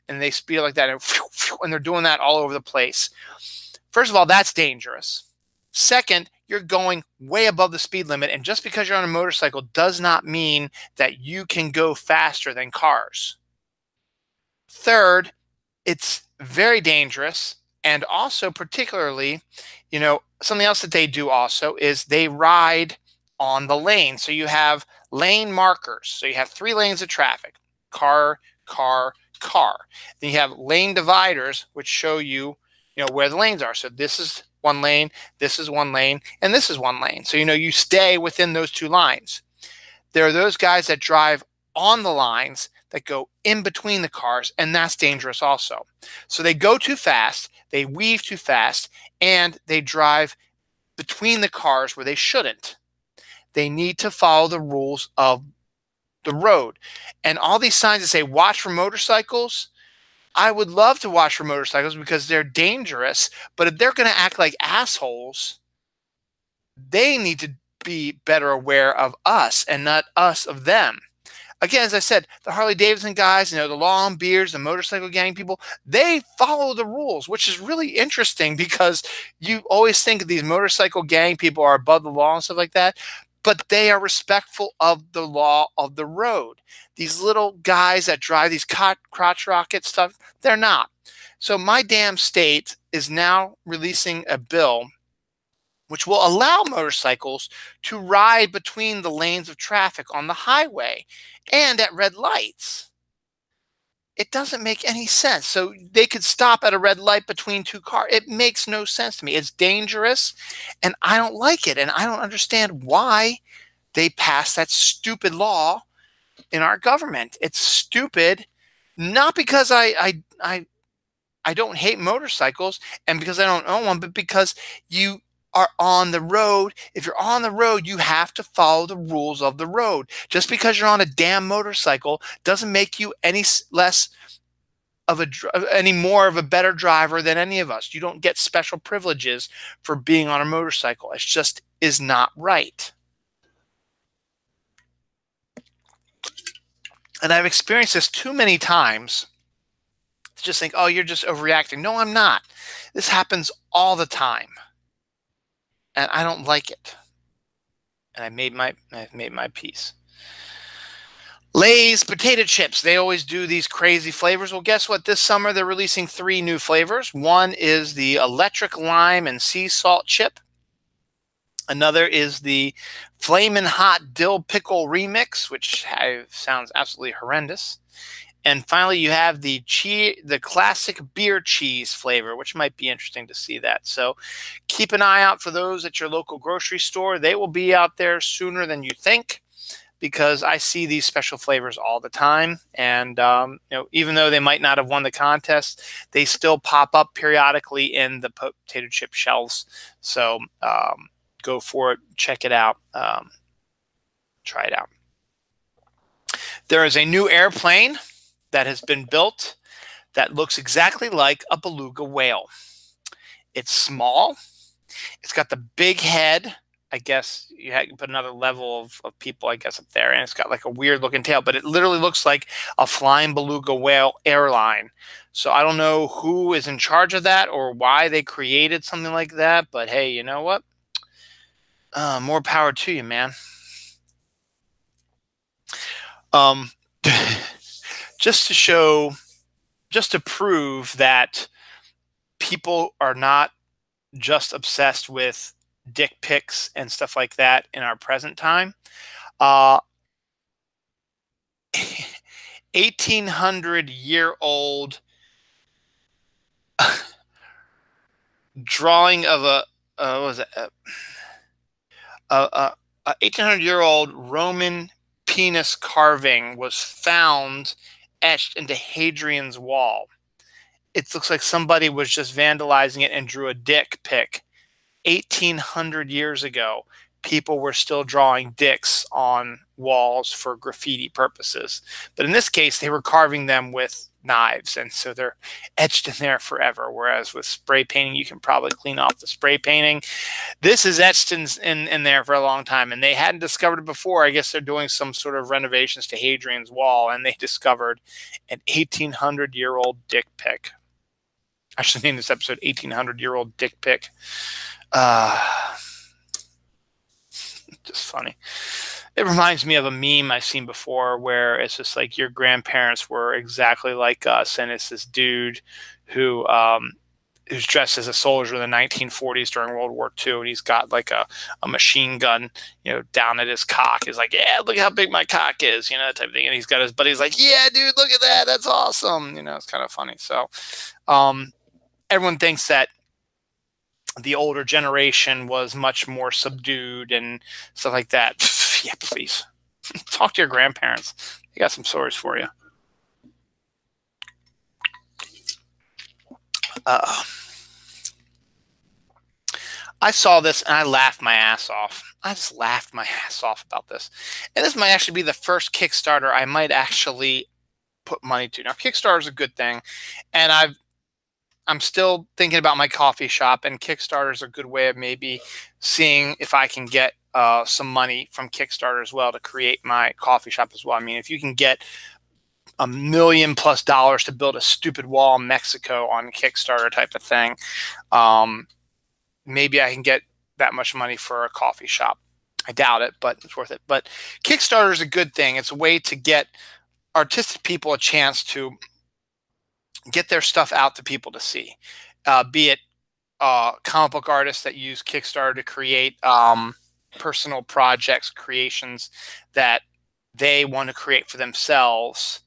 and they speed like that, and they're doing that all over the place. First of all, that's dangerous. Second, you're going way above the speed limit, and just because you're on a motorcycle does not mean that you can go faster than cars. Third, it's very dangerous, and also particularly, something else that they do also is they ride on the lane. So you have lane markers. So you have 3 lanes of traffic, car, car, car. Then you have lane dividers, which show you, where the lanes are. So this is one lane, this is one lane, and this is one lane. So, you stay within those 2 lines. There are those guys that drive on the lines that go in between the cars, and that's dangerous also. So they go too fast, they weave too fast, and they drive between the cars where they shouldn't. They need to follow the rules of the road. And all these signs that say watch for motorcycles, I would love to watch for motorcycles because they're dangerous, but if they're going to act like assholes, they need to be better aware of us and not us of them. Again, as I said, the Harley Davidson guys, the long beards, the motorcycle gang people, they follow the rules, which is really interesting because you always think these motorcycle gang people are above the law and stuff like that, but they are respectful of the law of the road. These little guys that drive these crotch rocket stuff, they're not. So my damn state is now releasing a bill which will allow motorcycles to ride between the lanes of traffic on the highway and at red lights. It doesn't make any sense. So they could stop at a red light between 2 cars. It makes no sense to me. It's dangerous, and I don't like it, and I don't understand why they passed that stupid law in our government. It's stupid, not because I don't hate motorcycles and because I don't own one, but because you are on the road. If you're on the road, you have to follow the rules of the road. Just because you're on a damn motorcycle doesn't make you any less of any more of a better driver than any of us. You don't get special privileges for being on a motorcycle. It just is not right. And I've experienced this too many times to just think, oh, you're just overreacting. No, I'm not. This happens all the time. And I don't like it. And I've made my peace. Lay's potato chips. They always do these crazy flavors. Well, guess what? This summer they're releasing 3 new flavors. One is the electric lime and sea salt chip. Another is the Flamin' Hot Dill Pickle Remix, which sounds absolutely horrendous. And finally, you have the classic beer cheese flavor, which might be interesting to see that. So keep an eye out for those at your local grocery store. They will be out there sooner than you think, because I see these special flavors all the time. And even though they might not have won the contest, they still pop up periodically in the potato chip shelves. So go for it. Check it out. Try it out. There is a new airplane that has been built that looks exactly like a beluga whale. It's small. It's got the big head. I guess you can put another level of people, I guess, up there. And it's got like a weird looking tail, but it literally looks like a flying beluga whale airline. So I don't know who is in charge of that or why they created something like that. But hey, you know what? More power to you, man. Just to prove that people are not just obsessed with dick pics and stuff like that in our present time. 1800-year-old drawing of a 1800-year-old Roman penis carving was found etched into Hadrian's Wall. It looks like somebody was just vandalizing it and drew a dick pic. 1800 years ago, people were still drawing dicks on walls for graffiti purposes. But in this case, they were carving them with knives, and so they're etched in there forever. Whereas with spray painting, you can probably clean off the spray painting. This is etched in there for a long time, and they hadn't discovered it before. I guess they're doing some sort of renovations to Hadrian's Wall, and they discovered an 1800-year-old dick pic. I should name this episode 1800-year-old dick pic. Just funny. It reminds me of a meme I've seen before where it's just like your grandparents were exactly like us, and it's this dude who's dressed as a soldier in the 1940s during World War II, and he's got like a machine gun, down at his cock. He's like, yeah, look how big my cock is, that type of thing. And he's got his buddy's like, yeah, dude, look at that. That's awesome. It's kind of funny. So everyone thinks that the older generation was much more subdued and stuff like that. Yeah, please. Talk to your grandparents. They got some stories for you. I saw this and I laughed my ass off. I just laughed my ass off about this. And this might actually be the first Kickstarter I might actually put money to. Now, Kickstarter is a good thing, and I'm still thinking about my coffee shop, and Kickstarter is a good way of maybe seeing if I can get some money from Kickstarter as well to create my coffee shop as well. I mean, if you can get $1 million+ to build a stupid wall in Mexico on Kickstarter type of thing, maybe I can get that much money for a coffee shop. I doubt it, but it's worth it. But Kickstarter is a good thing. It's a way to get artistic people a chance to get their stuff out to people to see, be it comic book artists that use Kickstarter to create personal projects, creations that they want to create for themselves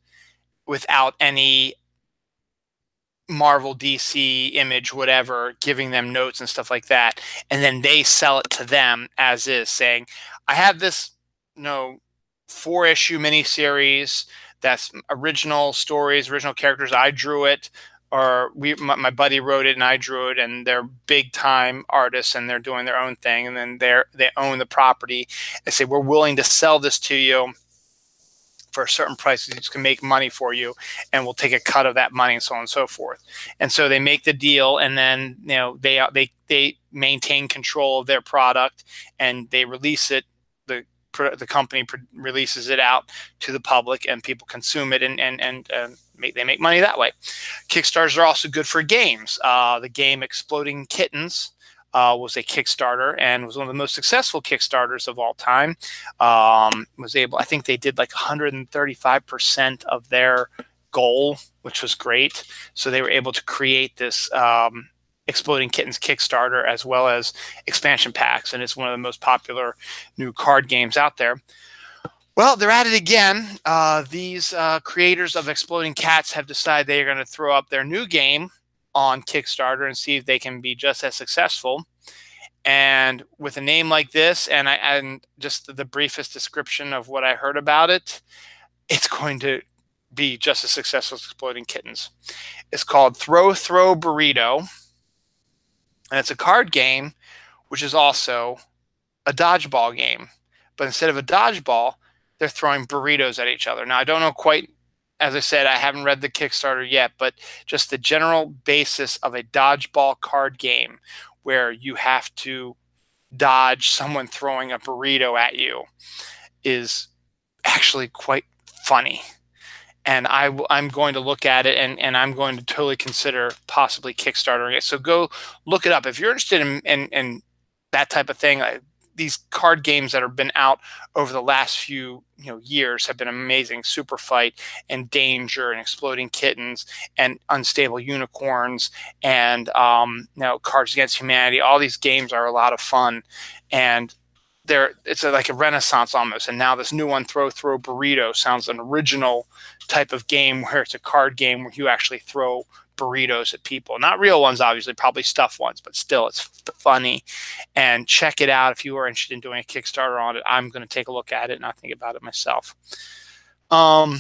without any Marvel, DC, Image, whatever, giving them notes and stuff like that. And then they sell it to them as is, saying, I have this, 4-issue miniseries that's original stories, original characters. I drew it, or my buddy wrote it and I drew it, and they're big time artists and they're doing their own thing, and then they own the property. They say, we're willing to sell this to you for a certain price, it's going to make money for you, and we'll take a cut of that money, and so on and so forth. And so they make the deal, and then they maintain control of their product, and they release it. The company releases it out to the public, and people consume it, and they make money that way. Kickstarters are also good for games. The game Exploding Kittens was a Kickstarter and was one of the most successful Kickstarters of all time. I think they did like 135% of their goal, which was great. So they were able to create this Exploding Kittens Kickstarter, as well as expansion packs, and it's one of the most popular new card games out there. Well, they're at it again. These creators of Exploding Cats have decided they are going to throw up their new game on Kickstarter and see if they can be just as successful. And with a name like this, and just the briefest description of what I heard about it, it's going to be just as successful as Exploding Kittens. It's called Throw Burrito, and it's a card game, which is also a dodgeball game. But instead of a dodgeball, they're throwing burritos at each other. Now, I don't know quite, as I said, I haven't read the Kickstarter yet, but just the general basis of a dodgeball card game where you have to dodge someone throwing a burrito at you is actually quite funny. And I'm going to look at it, and I'm going to totally consider possibly Kickstartering it. So go look it up. If you're interested in that type of thing, these card games that have been out over the last few years have been amazing. Super Fight and Danger and Exploding Kittens and Unstable Unicorns and Cards Against Humanity. All these games are a lot of fun, and it's like a renaissance almost. And now this new one, Throw Burrito, sounds an original type of game where it's a card game where you actually throw burritos at people. Not real ones, obviously, probably stuffed ones, but still, it's funny. And check it out if you are interested in doing a Kickstarter on it. I'm going to take a look at it and I think about it myself. A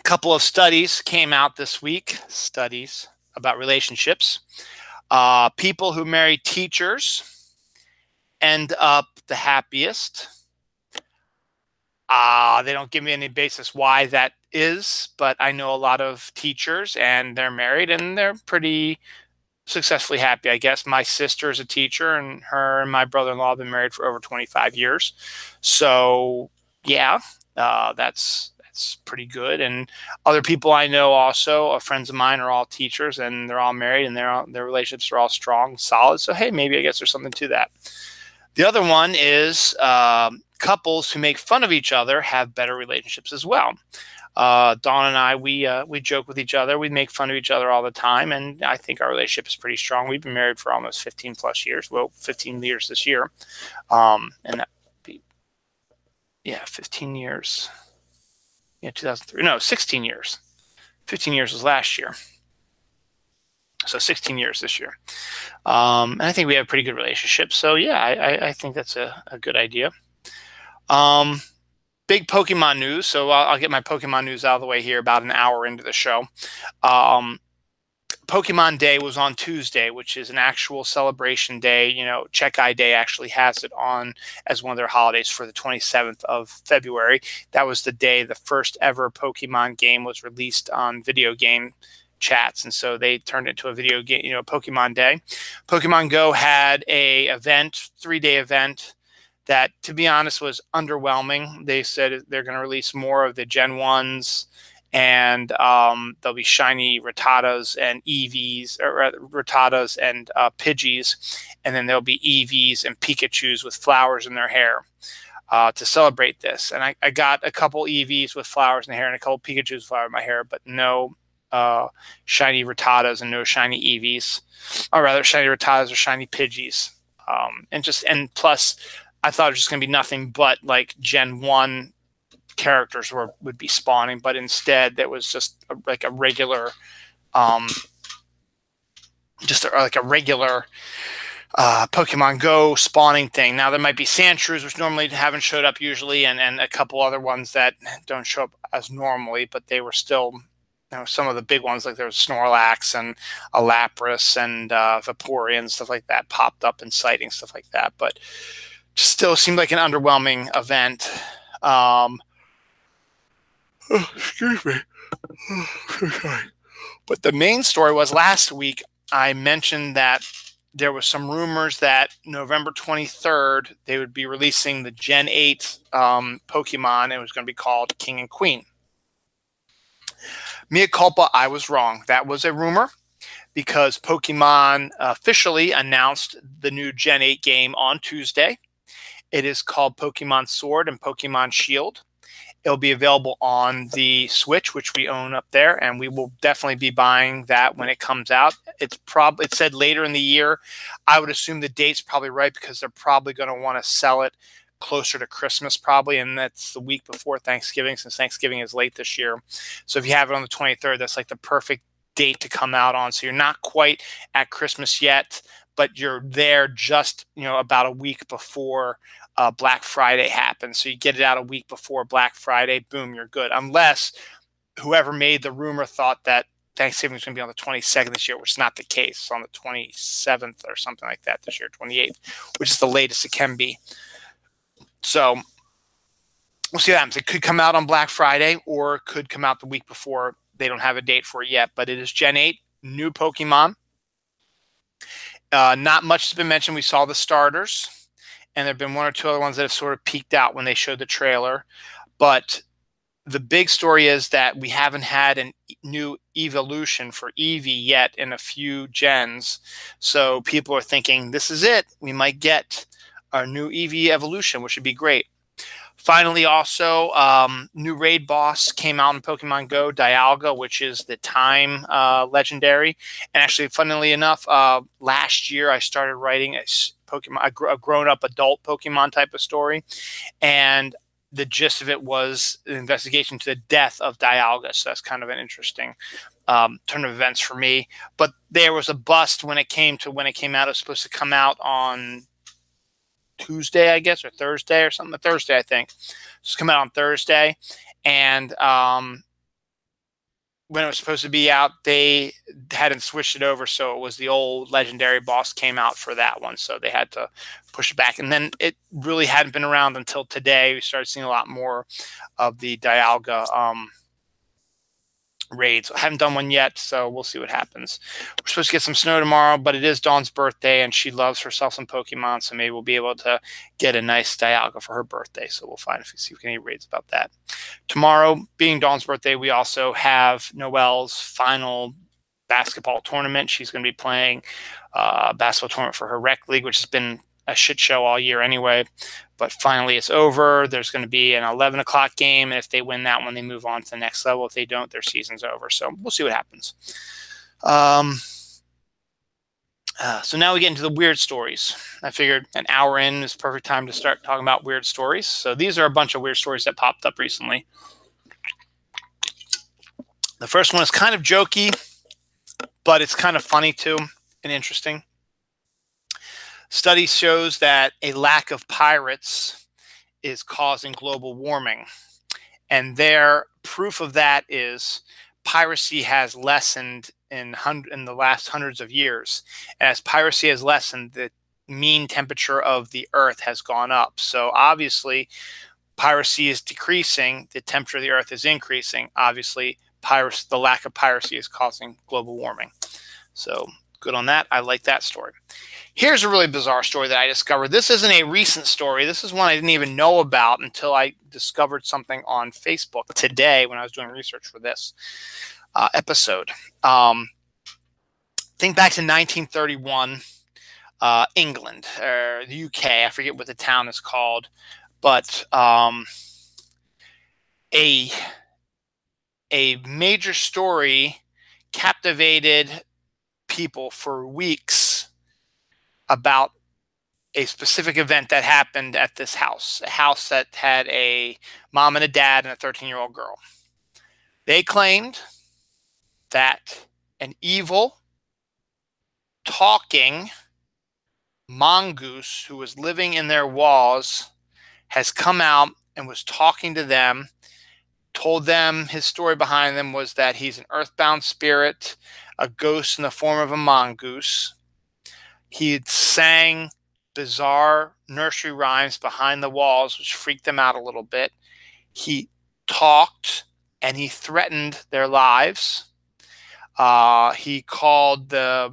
couple of studies came out this week, studies about relationships. People who marry teachers end up the happiest. They don't give me any basis why that is, but I know a lot of teachers and they're married and they're pretty successfully happy, I guess. My sister is a teacher, and her and my brother-in-law have been married for over 25 years. So yeah, that's pretty good. And other people I know also, friends of mine, are all teachers and they're all married and their relationships are all strong, solid. So hey, maybe I guess there's something to that. The other one is couples who make fun of each other have better relationships as well. Dawn and I, we joke with each other. We make fun of each other all the time, and I think our relationship is pretty strong. We've been married for almost 15 plus years. Well, 15 years this year, and that would be 15 years. 2003. No, 16 years. 15 years was last year. So 16 years this year. And I think we have a pretty good relationship. So yeah, I think that's a good idea. Big Pokemon news. So I'll get my Pokemon news out of the way here about an hour into the show. Pokemon Day was on Tuesday, which is an actual celebration day. Check-I Day actually has it on as one of their holidays for the 27th of February. That was the day the first ever Pokemon game was released on video game chats, and so they turned it into a video game, Pokemon Day. Pokemon Go had a 3-day event that, to be honest, was underwhelming. They said they're going to release more of the Gen 1s, and there'll be shiny Rattatas and Eevees, or Rattatas and Pidgeys, and then there'll be Eevees and Pikachus with flowers in their hair to celebrate this. And I got a couple Eevees with flowers in their hair and a couple Pikachus with flowers in my hair, but no shiny Rattatas and no shiny Eevees, or rather shiny Rattatas or shiny Pidgeys. And plus, I thought it was just going to be nothing but like Gen 1 characters would be spawning, but instead there was just a regular Pokemon Go spawning thing. Now there might be Sandshrews, which normally haven't showed up usually, and a couple other ones that don't show up as normally, but they were still, some of the big ones, like there was Snorlax and a Lapras and Vaporeon, stuff like that, popped up in sightings, stuff like that. But just still seemed like an underwhelming event. Excuse me. Sorry. But the main story was last week I mentioned that there was some rumors that November 23rd, they would be releasing the Gen 8 Pokemon. It was going to be called King and Queen. Mea culpa, I was wrong. That was a rumor because Pokemon officially announced the new Gen 8 game on Tuesday. It is called Pokemon Sword and Pokemon Shield. It'll be available on the Switch, which we own up there, and we will definitely be buying that when it comes out. It said later in the year. I would assume the date's probably right because they're probably going to want to sell it closer to Christmas probably, and that's the week before Thanksgiving, since Thanksgiving is late this year. So if you have it on the 23rd, that's like the perfect date to come out on. So you're not quite at Christmas yet, but you're there just, about a week before Black Friday happens. So you get it out a week before Black Friday, boom, you're good. Unless whoever made the rumor thought that Thanksgiving is going to be on the 22nd this year, which is not the case. It's on the 27th or something like that this year, 28th, which is the latest it can be. So we'll see what happens. It could come out on Black Friday or it could come out the week before. They don't have a date for it yet, but it is Gen 8, new Pokemon. Not much has been mentioned. We saw the starters, and there have been one or two other ones that have sort of peeked out when they showed the trailer. But the big story is that we haven't had a new evolution for Eevee yet in a few gens. So people are thinking, this is it. We might get our new Eevee evolution, which would be great. Finally, also, new raid boss came out in Pokemon Go, Dialga, which is the time legendary. And actually, funnily enough, last year I started writing a grown-up adult Pokemon type of story. And the gist of it was an investigation to the death of Dialga. So that's kind of an interesting turn of events for me. But there was a bust when it came out. It was supposed to come out on Tuesday, I guess, or Thursday or something. Thursday, I think. It's come out on Thursday. And when it was supposed to be out, they hadn't switched it over. So it was the old legendary boss came out for that one. So they had to push it back. And then it really hadn't been around until today. We started seeing a lot more of the Dialga raids. I haven't done one yet, so we'll see what happens. We're supposed to get some snow tomorrow, but it is Dawn's birthday, and she loves herself some Pokemon, so maybe we'll be able to get a nice Dialga for her birthday. So we'll see if we can get raids about that. Tomorrow, being Dawn's birthday, we also have Noelle's final basketball tournament. She's going to be playing a basketball tournament for her rec league, which has been a shit show all year anyway. But finally, it's over. There's going to be an 11 o'clock game. And if they win that one, they move on to the next level. If they don't, their season's over. So we'll see what happens. So now we get into the weird stories. I figured an hour in is perfect time to start talking about weird stories. So these are a bunch of weird stories that popped up recently. The first one is kind of jokey, but it's kind of funny too and interesting. Study shows that a lack of pirates is causing global warming. And their proof of that is piracy has lessened in the last hundreds of years. And as piracy has lessened, the mean temperature of the Earth has gone up. So obviously, piracy is decreasing. The temperature of the Earth is increasing. Obviously, the lack of piracy is causing global warming. So good on that. I like that story. Here's a really bizarre story that I discovered. This isn't a recent story. This is one I didn't even know about until I discovered something on Facebook today when I was doing research for this episode. Think back to 1931, England, or the UK. I forget what the town is called. But a major story captivated people for weeks about a specific event that happened at this house, a house that had a mom and a dad and a 13-year-old girl. They claimed that an evil, talking mongoose who was living in their walls has come out and was talking to them, told them his story behind them was that he's an earthbound spirit, a ghost in the form of a mongoose. He sang bizarre nursery rhymes behind the walls, which freaked them out a little bit. He talked and he threatened their lives. He called the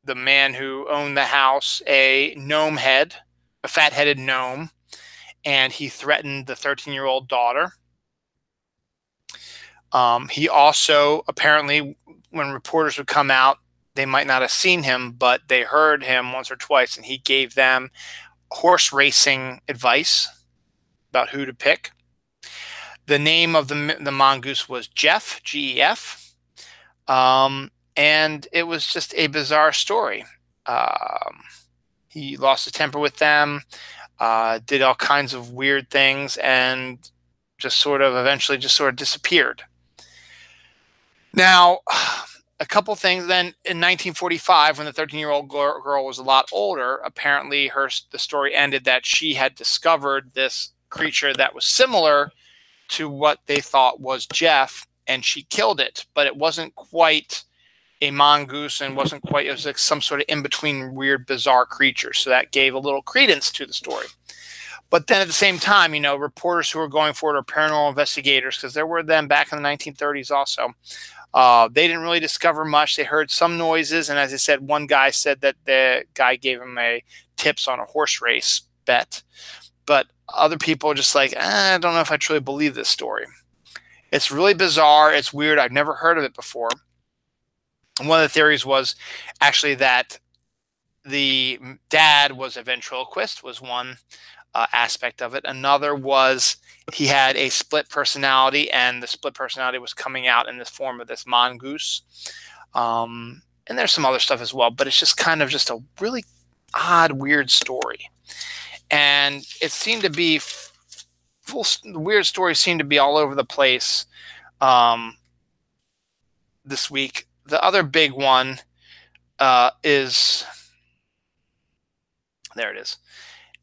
man who owned the house a gnome head, a fat-headed gnome, and he threatened the 13-year-old daughter. He also, apparently, when reporters would come out, they might not have seen him, but they heard him once or twice, and he gave them horse racing advice about who to pick. The name of the mongoose was Jeff, G-E-F, and it was just a bizarre story. He lost his temper with them, did all kinds of weird things, and just sort of eventually just sort of disappeared. Now, a couple things then. In 1945, when the 13-year-old girl was a lot older, apparently the story ended that she had discovered this creature that was similar to what they thought was Jeff, and she killed it, but it wasn't quite a mongoose and wasn't quite, it was like some sort of in-between weird, bizarre creature. So that gave a little credence to the story. But then at the same time, you know, reporters who were going for it are paranormal investigators, because there were them back in the 1930s also. They didn't really discover much. They heard some noises, and as I said, one guy said that the guy gave him tips on a horse race bet. But other people are just like, I don't know if I truly believe this story. It's really bizarre. It's weird. I've never heard of it before. And one of the theories was actually that the dad was a ventriloquist, was one aspect of it. Another was he had a split personality, and the split personality was coming out in the form of this mongoose. And there's some other stuff as well, but it's just kind of just a really odd, weird story. And it seemed to be weird stories seem to be all over the place this week. The other big one is, there it is.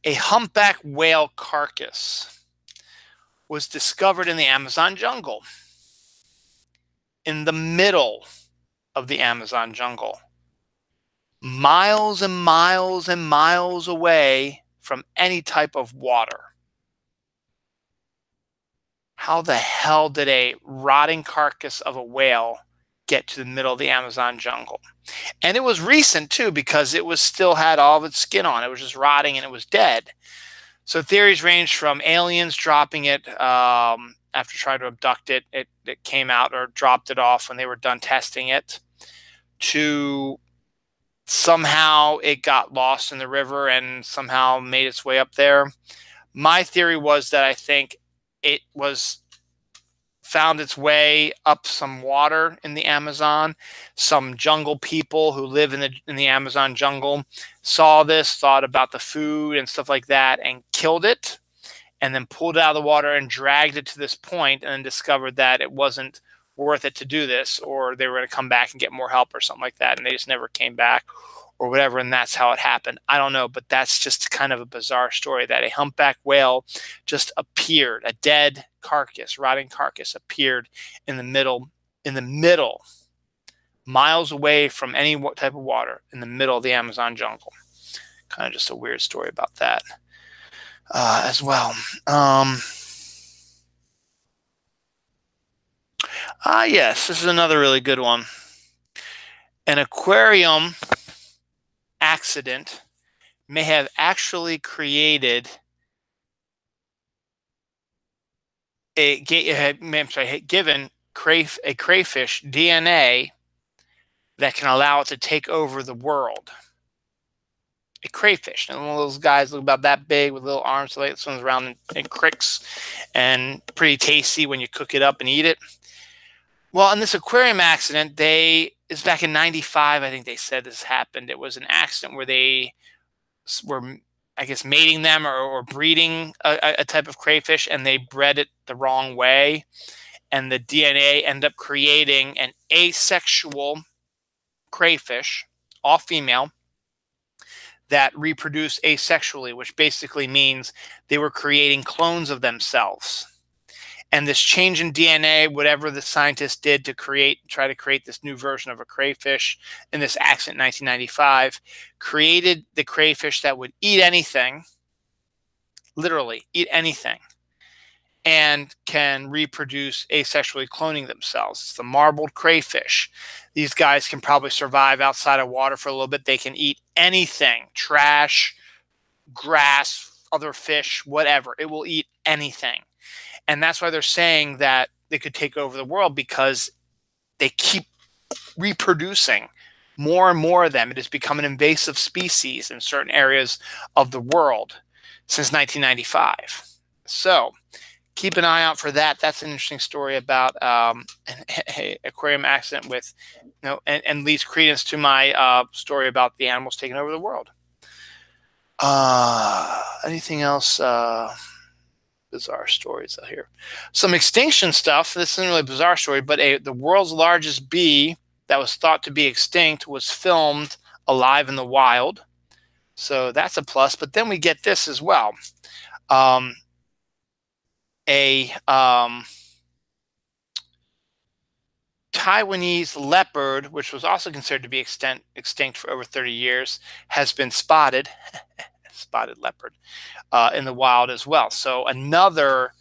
A humpback whale carcass was discovered in the Amazon jungle, in the middle of the Amazon jungle, miles and miles and miles away from any type of water. How the hell did a rotting carcass of a whale get to the middle of the Amazon jungle? And it was recent too, because it was still had all of its skin on. It was just rotting and it was dead. So theories range from aliens dropping it after trying to abduct it. It came out or dropped it off when they were done testing it, to somehow it got lost in the river and somehow made its way up there. My theory was that I think it found its way up some water in the Amazon. Some jungle people who live in the Amazon jungle saw this, thought about the food and stuff like that, and killed it, and then pulled it out of the water and dragged it to this point, and then discovered that it wasn't worth it to do this, or they were going to come back and get more help or something like that, and they just never came back or whatever, and that's how it happened. I don't know, but that's just kind of a bizarre story, that a humpback whale just appeared, a dead carcass, rotting carcass appeared in the middle, miles away from any type of water, in the middle of the Amazon jungle. Kind of just a weird story about that as well. Yes, this is another really good one. An aquarium accident may have actually created given a crayfish DNA that can allow it to take over the world. A crayfish, and one of those guys look about that big with little arms, like swims around in creeks, and pretty tasty when you cook it up and eat it. Well, in this aquarium accident, it's back in '95, I think they said this happened. It was an accident where they were, I guess, mating them or breeding a type of crayfish, and they bred it the wrong way. And the DNA ended up creating an asexual crayfish, all female, that reproduce asexually, which basically means they were creating clones of themselves. And this change in DNA, whatever the scientists did to try to create this new version of a crayfish in this accident in 1995, created the crayfish that would eat anything, literally eat anything, and can reproduce asexually, cloning themselves. It's the marbled crayfish. These guys can probably survive outside of water for a little bit. They can eat anything, trash, grass, other fish, whatever. It will eat anything. And that's why they're saying that they could take over the world, because they keep reproducing more and more of them. It has become an invasive species in certain areas of the world since 1995. So keep an eye out for that. That's an interesting story about an aquarium accident with, and leads credence to my story about the animals taking over the world. Anything else? Bizarre stories out here. Some extinction stuff. This isn't really a bizarre story, but the world's largest bee that was thought to be extinct was filmed alive in the wild. So that's a plus. But then we get this as well. Taiwanese leopard, which was also considered to be extinct for over 30 years, has been spotted. Spotted leopard in the wild as well. So another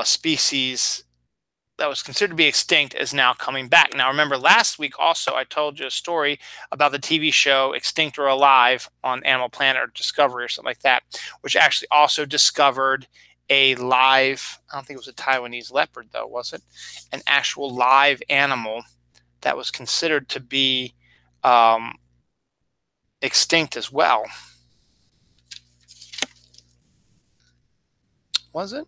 species that was considered to be extinct is now coming back. Now, remember last week also I told you a story about the TV show Extinct or Alive on Animal Planet or Discovery or something like that, which actually also discovered a live, I don't think it was a Taiwanese leopard though, was it? An actual live animal that was considered to be extinct as well. Was it?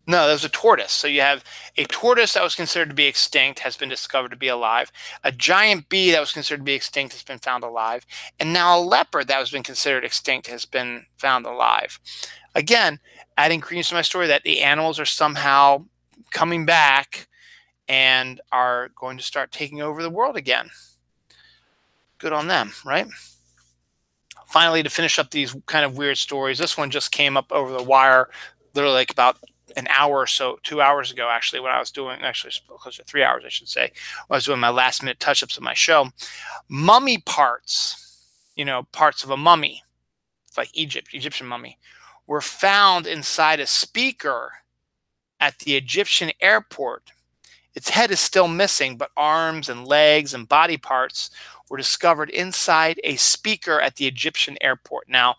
No, there was a tortoise. So you have a tortoise that was considered to be extinct has been discovered to be alive. A giant bee that was considered to be extinct has been found alive. And now a leopard that has been considered extinct has been found alive. Again, adding credence to my story that the animals are somehow coming back and are going to start taking over the world again. Good on them, right? Finally, to finish up these kind of weird stories, this one just came up over the wire literally like about an hour or so, 2 hours ago, actually, when I was doing, actually close to 3 hours, I should say, when I was doing my last minute touch-ups of my show. Mummy parts, parts of a mummy, like Egyptian mummy, were found inside a speaker at the Egyptian airport. Its head is still missing, but arms and legs and body parts were discovered inside a speaker at the Egyptian airport. Now,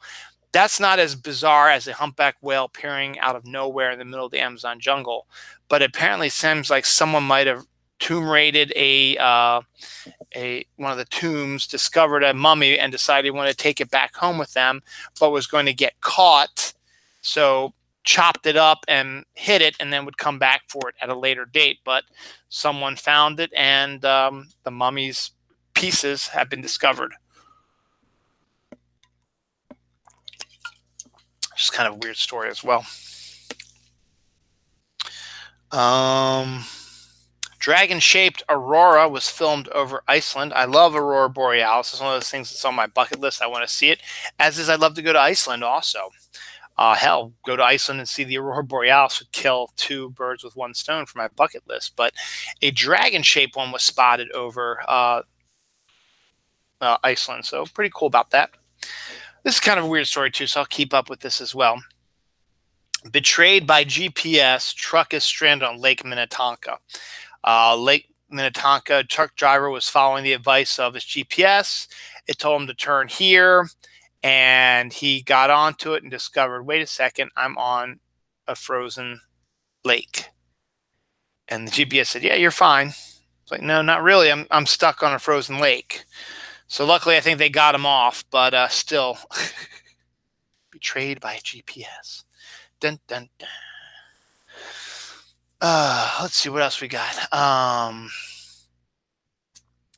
that's not as bizarre as a humpback whale appearing out of nowhere in the middle of the Amazon jungle, but apparently seems like someone might have tomb raided one of the tombs, discovered a mummy, and decided he wanted to take it back home with them, but was going to get caught, so chopped it up and hid it, and then would come back for it at a later date. But someone found it, and the mummy's pieces have been discovered. Just kind of a weird story as well. Dragon-shaped aurora was filmed over Iceland. I love Aurora Borealis. It's one of those things that's on my bucket list. I want to see it, as is I'd love to go to Iceland also. Hell, go to Iceland and see the Aurora Borealis would kill 2 birds with 1 stone for my bucket list. But a dragon-shaped one was spotted over Iceland. So pretty cool about that. This is kind of a weird story too, so I'll keep up with this as well. Betrayed by GPS, truck is stranded on Lake Minnetonka. Lake Minnetonka, truck driver was following the advice of his GPS. It told him to turn here, and he got onto it and discovered, wait a second, I'm on a frozen lake. And the GPS said, yeah, you're fine. It's like, no, not really. I'm stuck on a frozen lake. So luckily, I think they got him off, but still, betrayed by GPS. Dun, dun, dun. Let's see what else we got.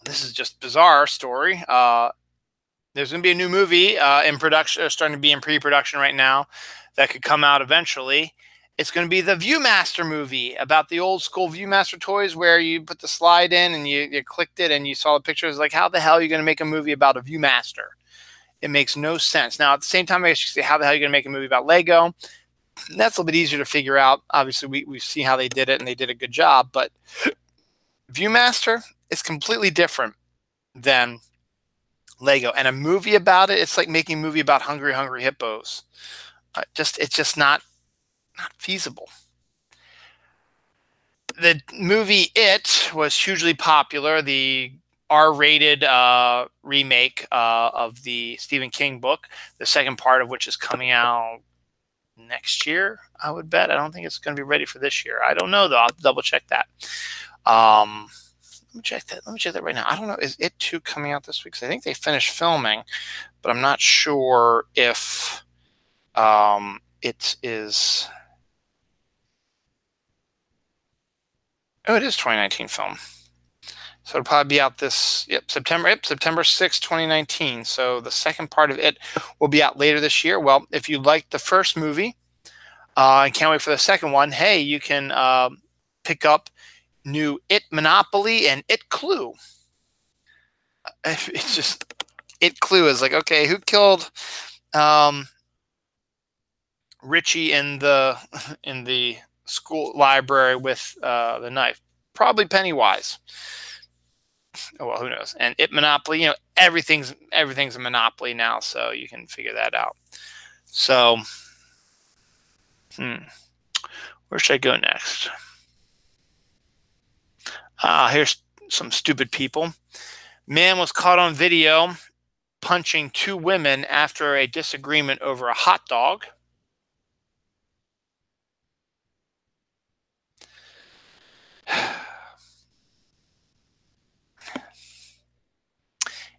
This is just a bizarre story. There's going to be a new movie in production, starting to be in pre-production right now, that could come out eventually. It's going to be the Viewmaster movie about the old school Viewmaster toys where you put the slide in and you clicked it and you saw the pictures. Like, how the hell are you going to make a movie about a Viewmaster? It makes no sense. Now, at the same time, I guess you say, how the hell are you going to make a movie about Lego? That's a little bit easier to figure out. Obviously, we've seen how they did it, and they did a good job. But Viewmaster is completely different than Lego. And a movie about it, it's like making a movie about Hungry Hungry Hippos. It's just not feasible. The movie It was hugely popular. The R-rated remake of the Stephen King book, the second part of which is coming out next year, I would bet. I don't think it's going to be ready for this year. I don't know, though. I'll double check that. Let me check that. Let me check that right now. I don't know. Is It 2 coming out this week? Because I think they finished filming, but I'm not sure if it is. Oh, it is 2019 film. So it'll probably be out this September 6th, 2019. So the second part of It will be out later this year. Well, if you liked the first movie and can't wait for the second one, hey, you can pick up new It Monopoly and It Clue. It's just It Clue is like, okay, who killed Richie in the school library with the knife? Probably Pennywise. Oh, well, who knows? And It Monopoly, everything's a monopoly now, so you can figure that out. So, where should I go next? Here's some stupid people. Man was caught on video punching 2 women after a disagreement over a hot dog.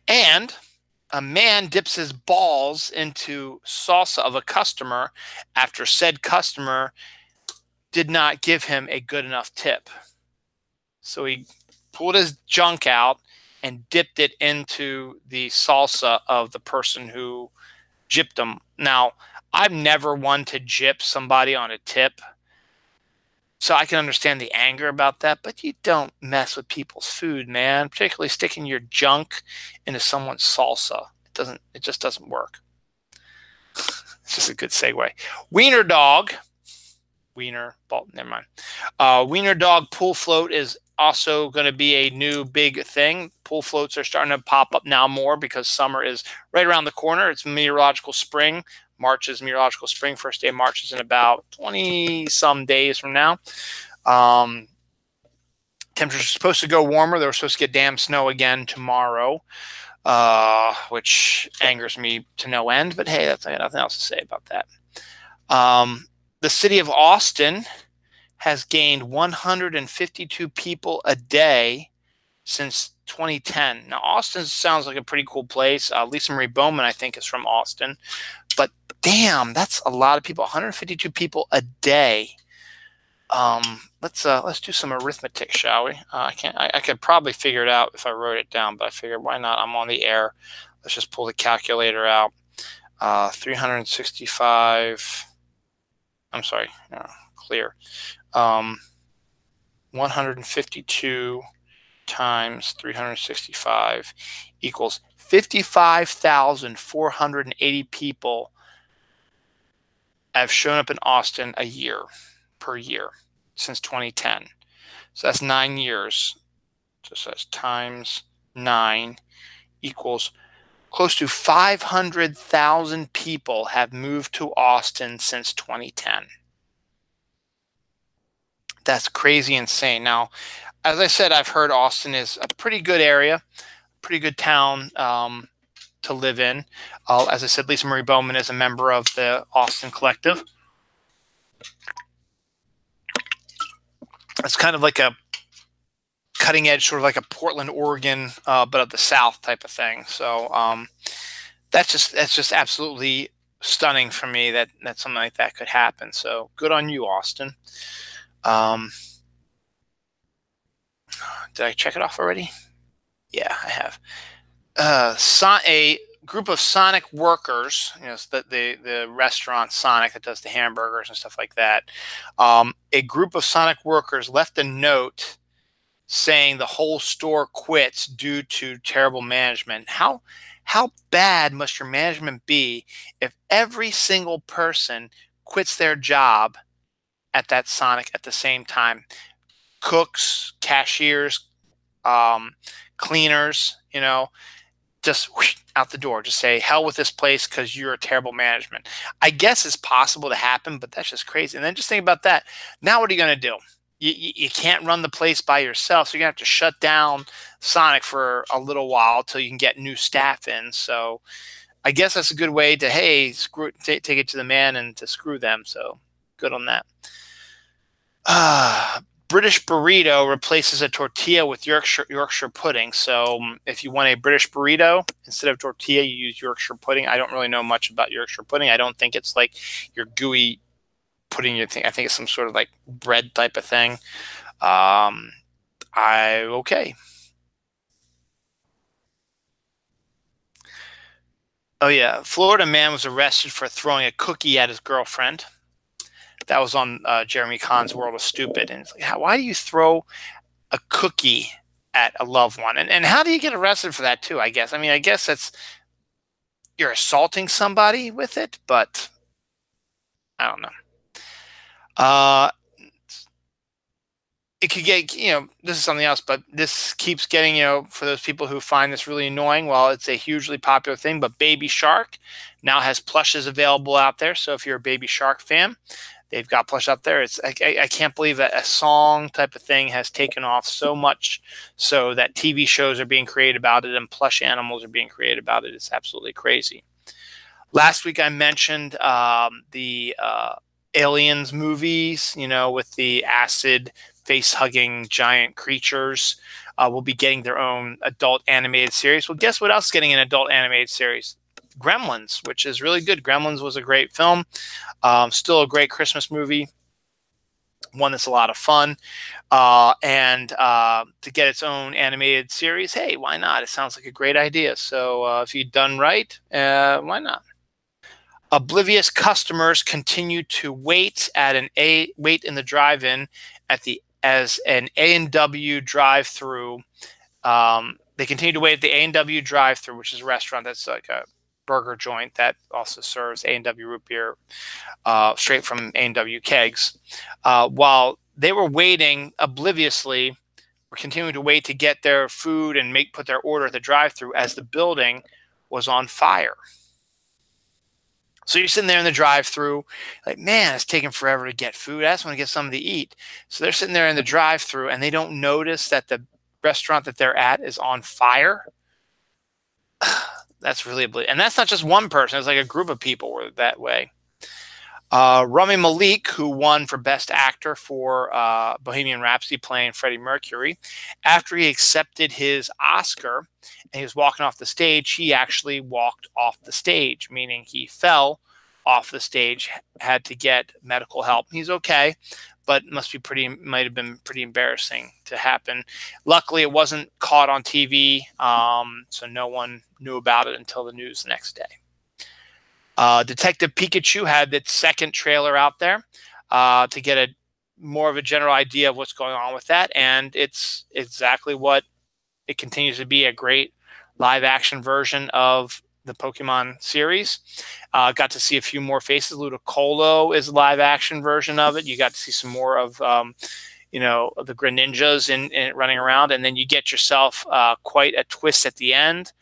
And a man dips his balls into salsa of a customer after said customer did not give him a good enough tip. So he pulled his junk out and dipped it into the salsa of the person who gypped him. Now, I've never one to gyp somebody on a tip, so I can understand the anger about that, but you don't mess with people's food, man, particularly sticking your junk into someone's salsa. It just doesn't work. It's just a good segue. Wiener Dog. Wiener Dog pool float is also going to be a new big thing. Pool floats are starting to pop up now more because summer is right around the corner. It's meteorological spring. March is meteorological spring. First day of March is in about 20-some days from now. Temperatures are supposed to go warmer. They were supposed to get damn snow again tomorrow, which angers me to no end. But hey, I got nothing else to say about that. The city of Austin has gained 152 people a day since 2010. Now, Austin sounds like a pretty cool place. Lisa Marie Bowman, I think, is from Austin. But damn, that's a lot of people. 152 people a day. Let's do some arithmetic, shall we? I could probably figure it out if I wrote it down, but I figured why not? I'm on the air. Let's just pull the calculator out. 365. I'm sorry, clear. 152 times 365 equals 55,480 people have shown up in Austin per year since 2010. So that's 9 years. So that's times 9 equals close to 500,000 people have moved to Austin since 2010. That's crazy insane. Now, as I said, I've heard Austin is a pretty good area, pretty good town to live in. As I said, Lisa Marie Bowman is a member of the Austin Collective. It's kind of like a cutting edge, sort of like a Portland, Oregon, but of the South type of thing. So that's just absolutely stunning for me that something like that could happen. So good on you, Austin. Did I check it off already? Yeah, I have. A group of Sonic workers, the restaurant Sonic that does the hamburgers and stuff like that. A group of Sonic workers left a note saying the whole store quits due to terrible management. How How bad must your management be if every single person quits their job at that Sonic at the same time? Cooks, cashiers, um, cleaners, just whoosh, out the door. Just say, hell with this place because you're a terrible management. I guess it's possible to happen, but that's just crazy. And then just think about that. Now, what are you going to do? You can't run the place by yourself. So you're going to have to shut down Sonic for a little while till you can get new staff in. So I guess that's a good way to, hey, take it to the man and to screw them. So good on that. British burrito replaces a tortilla with Yorkshire pudding. So if you want a British burrito, instead of tortilla, you use Yorkshire pudding. I don't really know much about Yorkshire pudding. I don't think it's like your gooey pudding. I think it's some sort of like bread type of thing. Okay. Oh yeah, Florida man was arrested for throwing a cookie at his girlfriend. That was on Jeremy Kahn's World of Stupid. And it's like, why do you throw a cookie at a loved one? And how do you get arrested for that too, I guess? I mean, I guess that's you're assaulting somebody with it, but I don't know. It could get, this is something else, but this keeps getting, for those people who find this really annoying, well, it's a hugely popular thing, but Baby Shark now has plushes available out there. So if you're a Baby Shark fan, they've got plush out there. I can't believe that a song type of thing has taken off so much so that TV shows are being created about it and plush animals are being created about it. It's absolutely crazy. Last week I mentioned the Aliens movies, with the acid face-hugging giant creatures will be getting their own adult animated series. Well, guess what else is getting an adult animated series? Gremlins, which is really good. Gremlins was a great film. Still a great Christmas movie. One that's a lot of fun. And to get its own animated series, hey, why not? It sounds like a great idea. So if you've done right, why not? Oblivious customers continue to wait in the drive-in as an A&W drive-through. They continue to wait at the A&W drive-through, which is a restaurant that's like a burger joint that also serves A&W root beer straight from A&W kegs. While they were waiting obliviously, were continuing to wait to get their food and put their order at the drive-through as the building was on fire. So you're sitting there in the drive-through, like, man, it's taking forever to get food. I just want to get something to eat. So they're sitting there in the drive-through, and they don't notice that the restaurant that they're at is on fire. That's really and that's not just one person. It's like a group of people were that way. Rami Malek, who won for Best Actor for Bohemian Rhapsody playing Freddie Mercury, after he accepted his Oscar and he was walking off the stage, he actually walked off the stage, meaning he fell off the stage, had to get medical help. He's okay, but might have been pretty embarrassing to happen. Luckily, it wasn't caught on TV, so no one knew about it until the news the next day. Detective Pikachu had its second trailer out there to get more of a general idea of what's going on with that, and it's exactly what it continues to be, a great live-action version of the Pokemon series. Got to see a few more faces. Ludicolo is a live-action version of it. You got to see some more of the Greninjas in running around, and then you get yourself quite a twist at the end,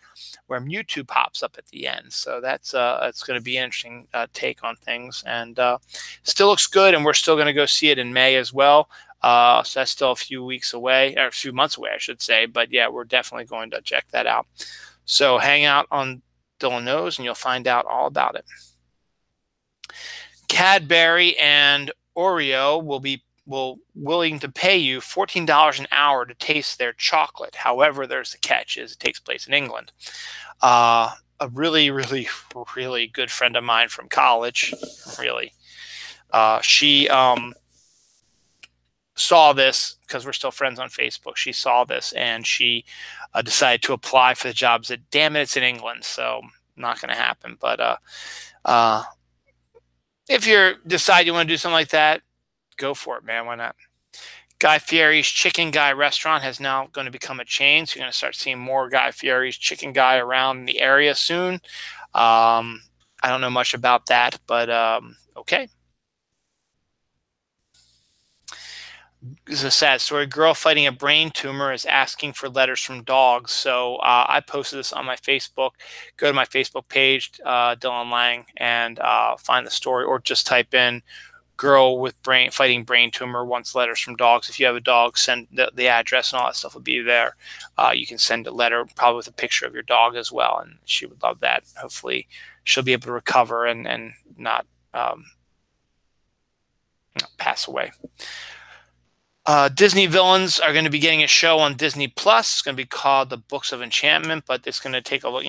where Mewtwo pops up at the end. So that's going to be an interesting take on things, and still looks good. And we're still going to go see it in May as well. So that's still a few weeks away, or a few months away, I should say. But yeah, we're definitely going to check that out. So hang out on Dylan Knows, and you'll find out all about it. Cadbury and Oreo will willing to pay you $14 an hour to taste their chocolate. However, there's the catch: is it takes place in England. A really, really, really good friend of mine from college, really, she saw this because we're still friends on Facebook. She saw this and she decided to apply for the job. Said, "Damn it, it's in England, so not going to happen." But if you decide you want to do something like that, go for it, man. Why not? Guy Fieri's Chicken Guy restaurant has now going to become a chain, so you're going to start seeing more Guy Fieri's Chicken Guy around the area soon. I don't know much about that, but okay. This is a sad story. Girl fighting a brain tumor is asking for letters from dogs. So I posted this on my Facebook. Go to my Facebook page, Dylan Lang, and find the story, or just type in girl with fighting brain tumor wants letters from dogs. If you have a dog, send the address and all that stuff will be there. You can send a letter, probably with a picture of your dog as well, and she would love that. Hopefully she'll be able to recover and not pass away. Disney villains are going to be getting a show on Disney Plus. It's going to be called The Books of Enchantment, but it's going to take a look.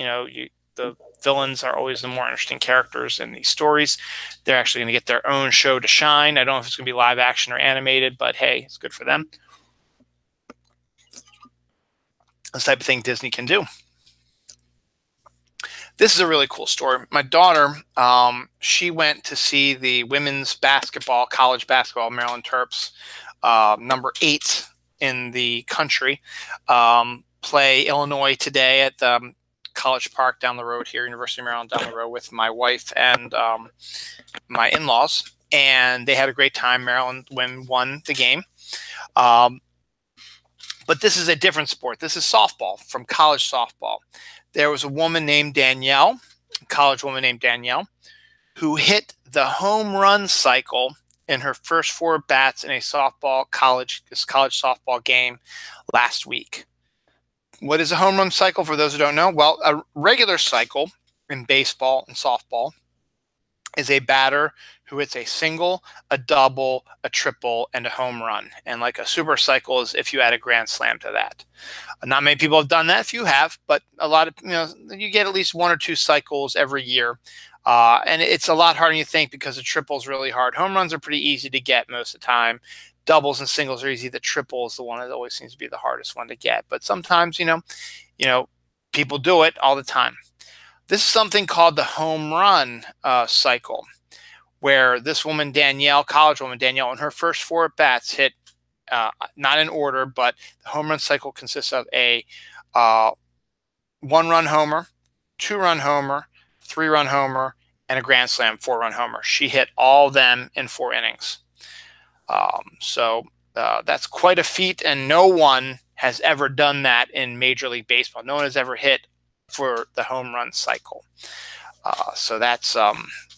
The villains are always the more interesting characters in these stories. They're actually going to get their own show to shine. I don't know if it's going to be live action or animated, but hey, it's good for them. This type of thing Disney can do. This is a really cool story. My daughter, she went to see the women's basketball, college basketball, Maryland Terps, number 8 in the country, play Illinois today at the College Park down the road here, University of Maryland down the road, with my wife and my in-laws, and they had a great time. Maryland won the game. But this is a different sport. This is softball, from college softball. There was a woman named Danielle, a college woman named Danielle, who hit the home run cycle in her first 4 bats in a college softball game last week. What is a home run cycle, for those who don't know? Well, a regular cycle in baseball and softball is a batter who hits a single, a double, a triple, and a home run. And like a super cycle is if you add a grand slam to that. Not many people have done that. If you have, but a lot of, you get at least 1 or 2 cycles every year. And it's a lot harder than you think, because a triple is really hard. Home runs are pretty easy to get most of the time. Doubles and singles are easy. The triple is the one that always seems to be the hardest one to get. But sometimes, people do it all the time. This is something called the home run cycle, where this woman, Danielle, college woman Danielle, in her first 4 at-bats hit, not in order, but the home run cycle consists of a 1-run homer, 2-run homer, 3-run homer, and a grand slam 4-run homer. She hit all of them in 4 innings. So that's quite a feat, and no one has ever done that in Major League Baseball. No one has ever hit for the home run cycle. So that's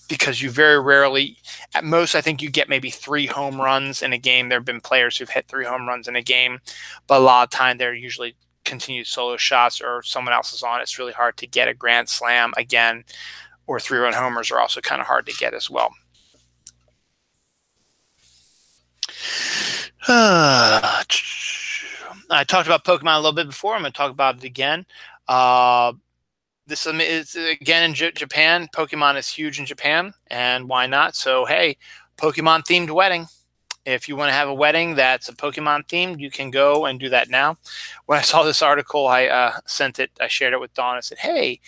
because you very rarely, at most, I think you get maybe 3 home runs in a game. There have been players who've hit 3 home runs in a game, but a lot of time they're usually continued solo shots or someone else is on. It's really hard to get a grand slam again, or 3-run homers are also kind of hard to get as well. I talked about Pokemon a little bit before. I'm going to talk about it again. This is again in Japan. Pokemon is huge in Japan, and why not? So hey, Pokemon themed wedding. If you want to have a wedding that's a Pokemon themed, you can go and do that now. When I saw this article, I shared it with Dawn. I said, hey,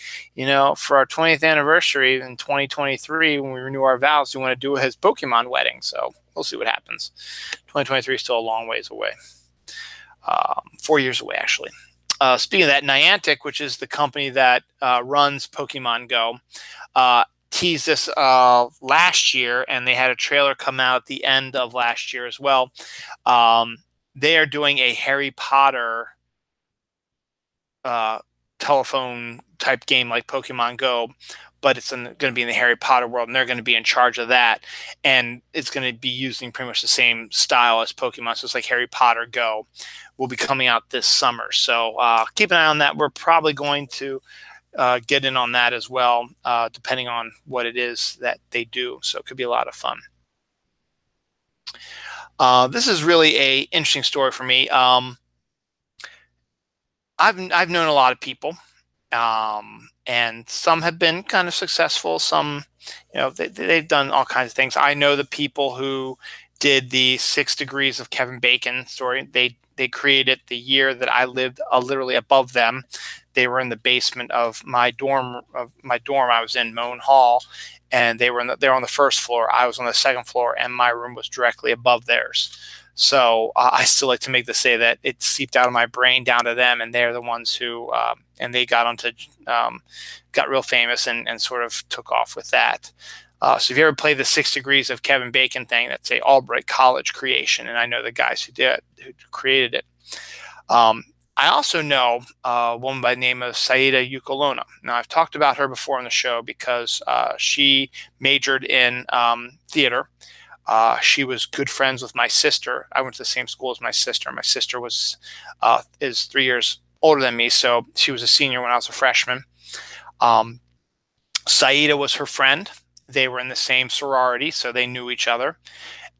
for our 20th anniversary in 2023, when we renew our vows, we want to do his Pokemon wedding. So we'll see what happens. 2023 is still a long ways away. 4 years away, actually. Speaking of that, Niantic, which is the company that runs Pokemon Go, teased this last year, and they had a trailer come out at the end of last year as well. They are doing a Harry Potter telephone type game like Pokemon Go, but it's going to be in the Harry Potter world, and they're going to be in charge of that. And it's going to be using pretty much the same style as Pokemon. So it's like Harry Potter Go will be coming out this summer. So keep an eye on that. We're probably going to get in on that as well, depending on what it is that they do. So it could be a lot of fun. This is really a interesting story for me. I've known a lot of people, and some have been kind of successful. Some, they've done all kinds of things. I know the people who did the 6 Degrees of Kevin Bacon story. They created the year that I lived literally above them. they were in the basement of my dorm. I was in Moan Hall, and they were on the first floor. I was on the second floor, and my room was directly above theirs. So I still like to make the say that it seeped out of my brain down to them, and they're the ones who and they got real famous and sort of took off with that. So if you ever play the 6 Degrees of Kevin Bacon thing, that's a Albright College creation, and I know the guys who created it. I also know a woman by the name of Saida Ukolona. Now, I've talked about her before on the show because she majored in theater. She was good friends with my sister. I went to the same school as my sister. My sister is 3 years older than me, so she was a senior when I was a freshman. Saida was her friend. They were in the same sorority, so they knew each other.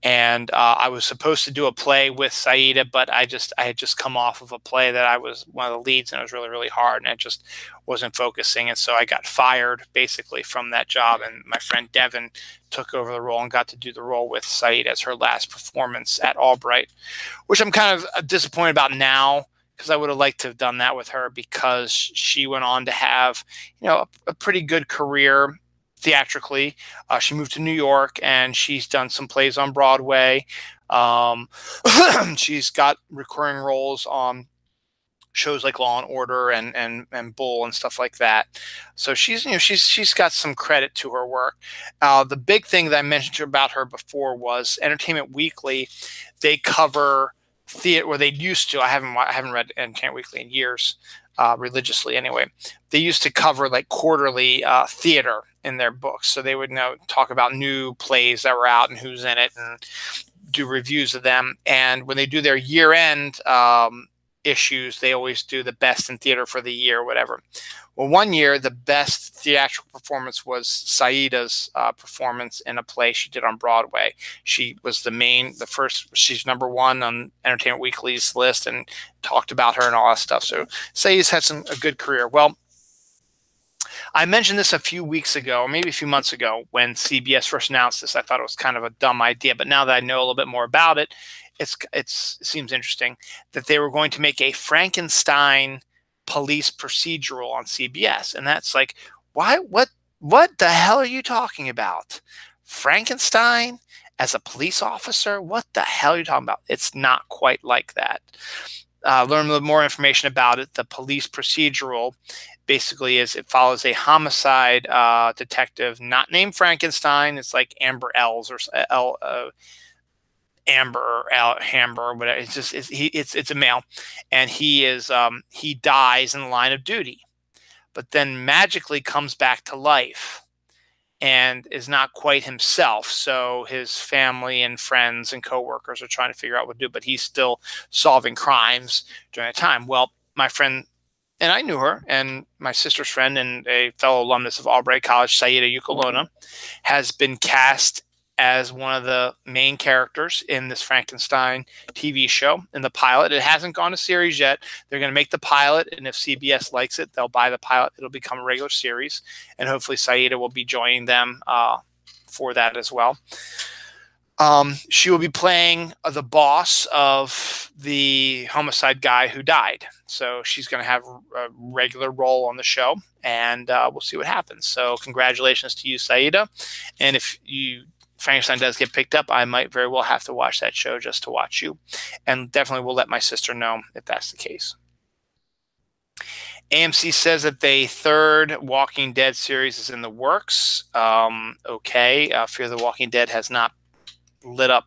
And I was supposed to do a play with Saida, but I had just come off of a play that I was one of the leads, and it was really, really hard, and I just wasn't focusing. And so I got fired basically from that job. And my friend Devin took over the role and got to do the role with Saida as her last performance at Albright, which I'm kind of disappointed about now, because I would have liked to have done that with her, because she went on to have, a pretty good career theatrically. She moved to New York, and she's done some plays on Broadway. She's got recurring roles on shows like Law and Order and Bull and stuff like that. So she's got some credit to her work. The big thing that I mentioned about her before was Entertainment Weekly. They cover theater, or they used to. I haven't read Entertainment Weekly in years, religiously anyway. They used to cover like quarterly theater in their books, so they would talk about new plays that were out and who's in it, and do reviews of them. And when they do their year-end issues, they always do the best in theater for the year, whatever. Well, one year the best theatrical performance was Saida's performance in a play she did on Broadway. She was she's number one on Entertainment Weekly's list, and talked about her and all that stuff. So Saida's had a good career. Well, I mentioned this a few weeks ago, or maybe a few months ago, when CBS first announced this. I thought it was kind of a dumb idea, but now that I know a little bit more about it, it seems interesting that they were going to make a Frankenstein police procedural on CBS. And that's like, why? What the hell are you talking about? Frankenstein as a police officer? What the hell are you talking about? It's not quite like that. Learn a little more information about it. The police procedural basically it follows a homicide detective not named Frankenstein. It's like Amber Ells or Hamber, whatever. It's a male, and he dies in the line of duty, but then magically comes back to life and is not quite himself. So his family and friends and coworkers are trying to figure out what to do, but he's still solving crimes during that time. Well, my friend, and I knew her, and my sister's friend and a fellow alumnus of Albright College, Saida Ukolona, has been cast as one of the main characters in this Frankenstein TV show in the pilot. It hasn't gone to series yet. They're going to make the pilot, and if CBS likes it, they'll buy the pilot. It'll become a regular series, and hopefully Saida will be joining them for that as well. She will be playing the boss of the homicide guy who died. So she's going to have a regular role on the show, and we'll see what happens. So congratulations to you, Saida. And if Frankenstein does get picked up, I might very well have to watch that show just to watch you. And definitely will let my sister know if that's the case. AMC says that the third Walking Dead series is in the works. Okay. Fear the Walking Dead has not lit up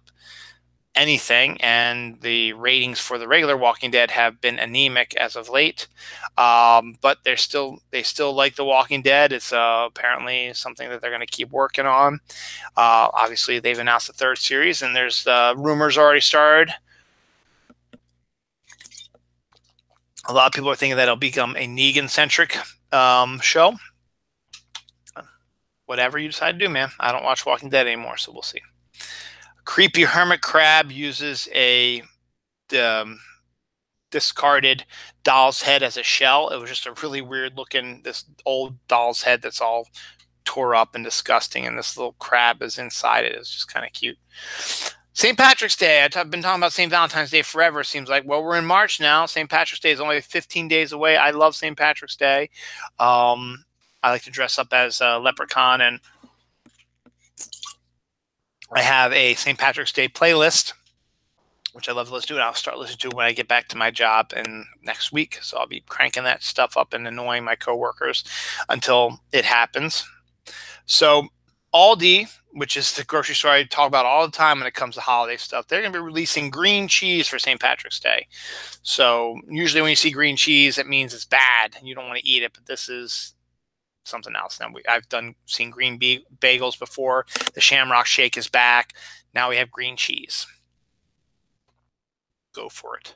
anything, and the ratings for the regular Walking Dead have been anemic as of late. But they still like the Walking Dead. It's apparently something that they're going to keep working on. Obviously, they've announced the third series, and there's rumors already started. A lot of people are thinking that it'll become a Negan-centric show. Whatever you decide to do, man. I don't watch Walking Dead anymore, so we'll see. Creepy hermit crab uses a discarded doll's head as a shell. It was just a really weird looking, this old doll's head that's all tore up and disgusting, and this little crab is inside it. It's just kind of cute. St. Patrick's Day. I've been talking about St. Valentine's Day forever. It seems like, well, we're in March now. St. Patrick's Day is only 15 days away. I love St. Patrick's Day. I like to dress up as a leprechaun, and I have a St. Patrick's Day playlist, which I love to listen to, and I'll start listening to when I get back to my job in next week. So I'll be cranking that stuff up and annoying my coworkers until it happens. So Aldi, which is the grocery store I talk about all the time when it comes to holiday stuff, they're going to be releasing green cheese for St. Patrick's Day. So usually when you see green cheese, it means it's bad and you don't want to eat it, but this is something else. Now I've seen green bagels before. The Shamrock Shake is back. Now we have green cheese. Go for it.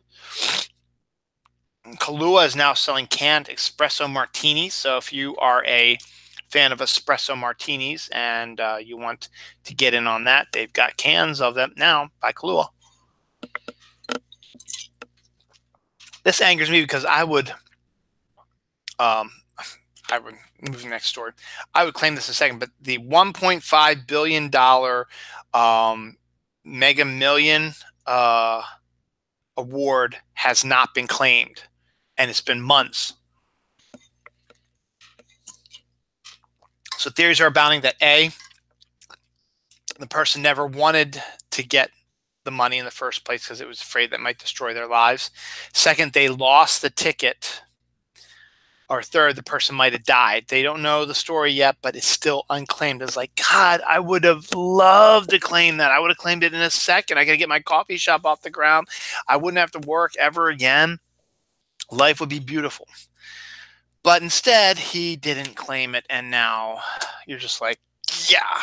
Kahlua is now selling canned espresso martinis. So if you are a fan of espresso martinis and you want to get in on that, they've got cans of them now by Kahlua. This angers me because I would move to the next story. I would claim this in a second, but the $1.5 billion Mega Million award has not been claimed, and it's been months. So theories are abounding that A, the person never wanted to get the money in the first place because it was afraid that might destroy their lives. Second, they lost the ticket. Or third, the person might have died. They don't know the story yet, but it's still unclaimed. It's like, God, I would have loved to claim that. I would have claimed it in a second. I got to get my coffee shop off the ground. I wouldn't have to work ever again. Life would be beautiful. But instead, he didn't claim it, and now you're just like, yeah.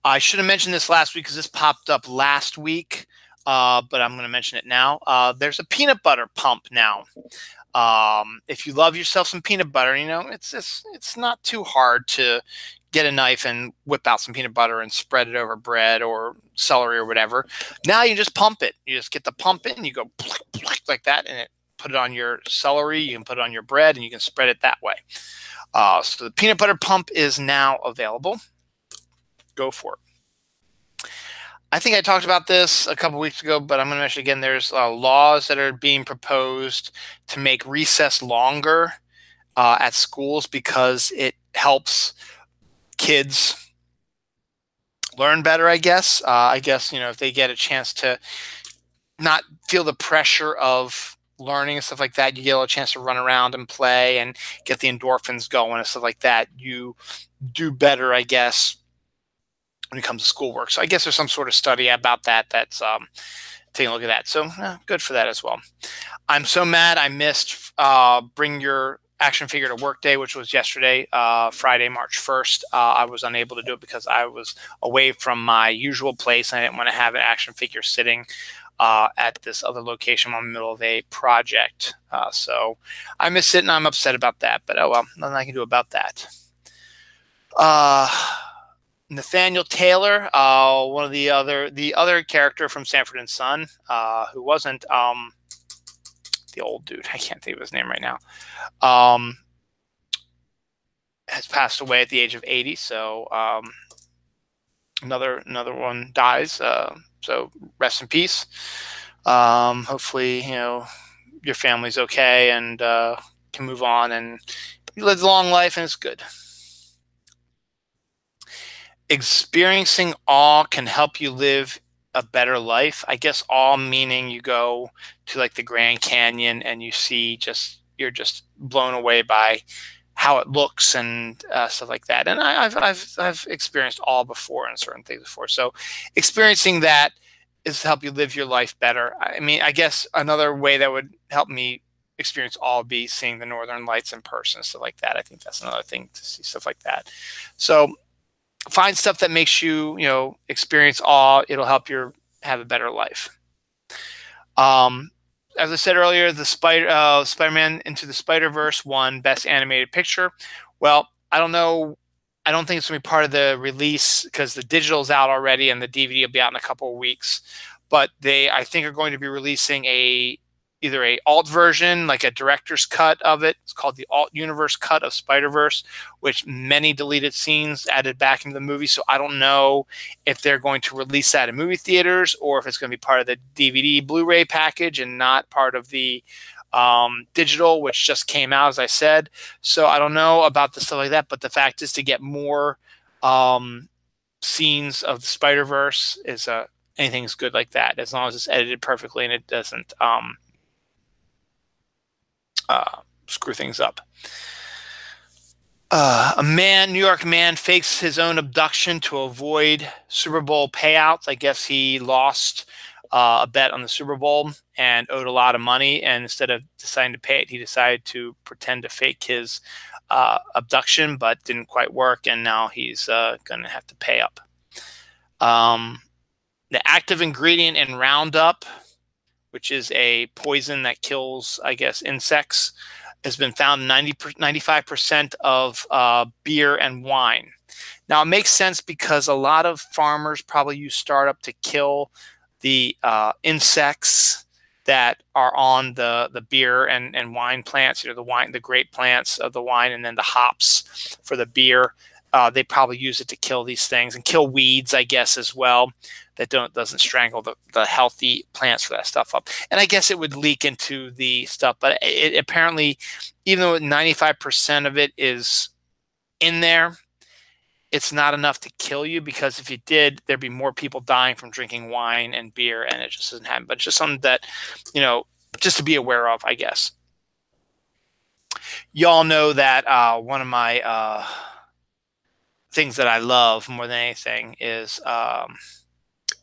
I should have mentioned this last week because this popped up last week, but I'm going to mention it now. There's a peanut butter pump now. If you love yourself some peanut butter, you know, it's not too hard to get a knife and whip out some peanut butter and spread it over bread or celery or whatever. Now you just pump it. You just get the pump in, you go like that, and put it on your celery. You can put it on your bread, and you can spread it that way. So the peanut butter pump is now available. Go for it. I think I talked about this a couple weeks ago, but I'm going to mention again. There's laws that are being proposed to make recess longer at schools because it helps kids learn better, I guess. You know, if they get a chance to not feel the pressure of learning and stuff like that, you get a chance to run around and play and get the endorphins going and stuff like that. You do better, I guess, when it comes to schoolwork. So I guess there's some sort of study about that that's taking a look at that. So good for that as well. I'm so mad I missed Bring Your Action Figure to Work Day, which was yesterday, Friday, March 1st. I was unable to do it because I was away from my usual place. I didn't want to have an action figure sitting at this other location. I'm in the middle of a project. So I missed it, and I'm upset about that. But oh well, nothing I can do about that. Nathaniel Taylor, one of the other character from Sanford and Son, who wasn't the old dude. I can't think of his name right now. Has passed away at the age of 80. So another one dies. So rest in peace. Hopefully, you know, your family's okay and can move on, and you live a long life, and it's good. Experiencing awe can help you live a better life. I guess awe meaning you go to like the Grand Canyon and you see you're just blown away by how it looks and stuff like that. And I've experienced awe before and certain things before. So experiencing that is to help you live your life better. I mean, I guess another way that would help me experience awe would be seeing the Northern Lights in person, stuff like that. I think that's another thing to see, stuff like that. So find stuff that makes you, you know, experience awe. It'll help you have a better life. As I said earlier, the Spider-Man Into the Spider-Verse won Best Animated Picture. Well, I don't know. I don't think it's going to be part of the release because the digital's out already and the DVD will be out in a couple of weeks. But they, I think, are going to be releasing a either a alt version, like a director's cut of it. It's called the Alt Universe Cut of Spider-Verse, which many deleted scenes added back into the movie. So I don't know if they're going to release that in movie theaters or if it's going to be part of the DVD Blu-ray package and not part of the digital, which just came out, as I said. So I don't know about the stuff like that, but the fact is to get more scenes of the Spider-Verse is anything's good like that, as long as it's edited perfectly and it doesn't screw things up. A New York man fakes his own abduction to avoid Super Bowl payouts. I guess he lost a bet on the Super Bowl and owed a lot of money. And instead of deciding to pay it, he decided to pretend to fake his abduction, but didn't quite work. And now he's going to have to pay up. The active ingredient in Roundup, which is a poison that kills, I guess, insects, has been found in 95% of beer and wine. Now, it makes sense because a lot of farmers probably use Startup to kill the insects that are on the beer and wine plants, the grape plants of the wine, and then the hops for the beer. They probably use it to kill these things and kill weeds, I guess, as well, that doesn't strangle the healthy plants for that stuff up. And I guess it would leak into the stuff, but it apparently, even though 95% of it is in there, it's not enough to kill you, because if you did, there'd be more people dying from drinking wine and beer, and it just doesn't happen. But it's just something that, just to be aware of, I guess. Y'all know that one of my things that I love more than anything is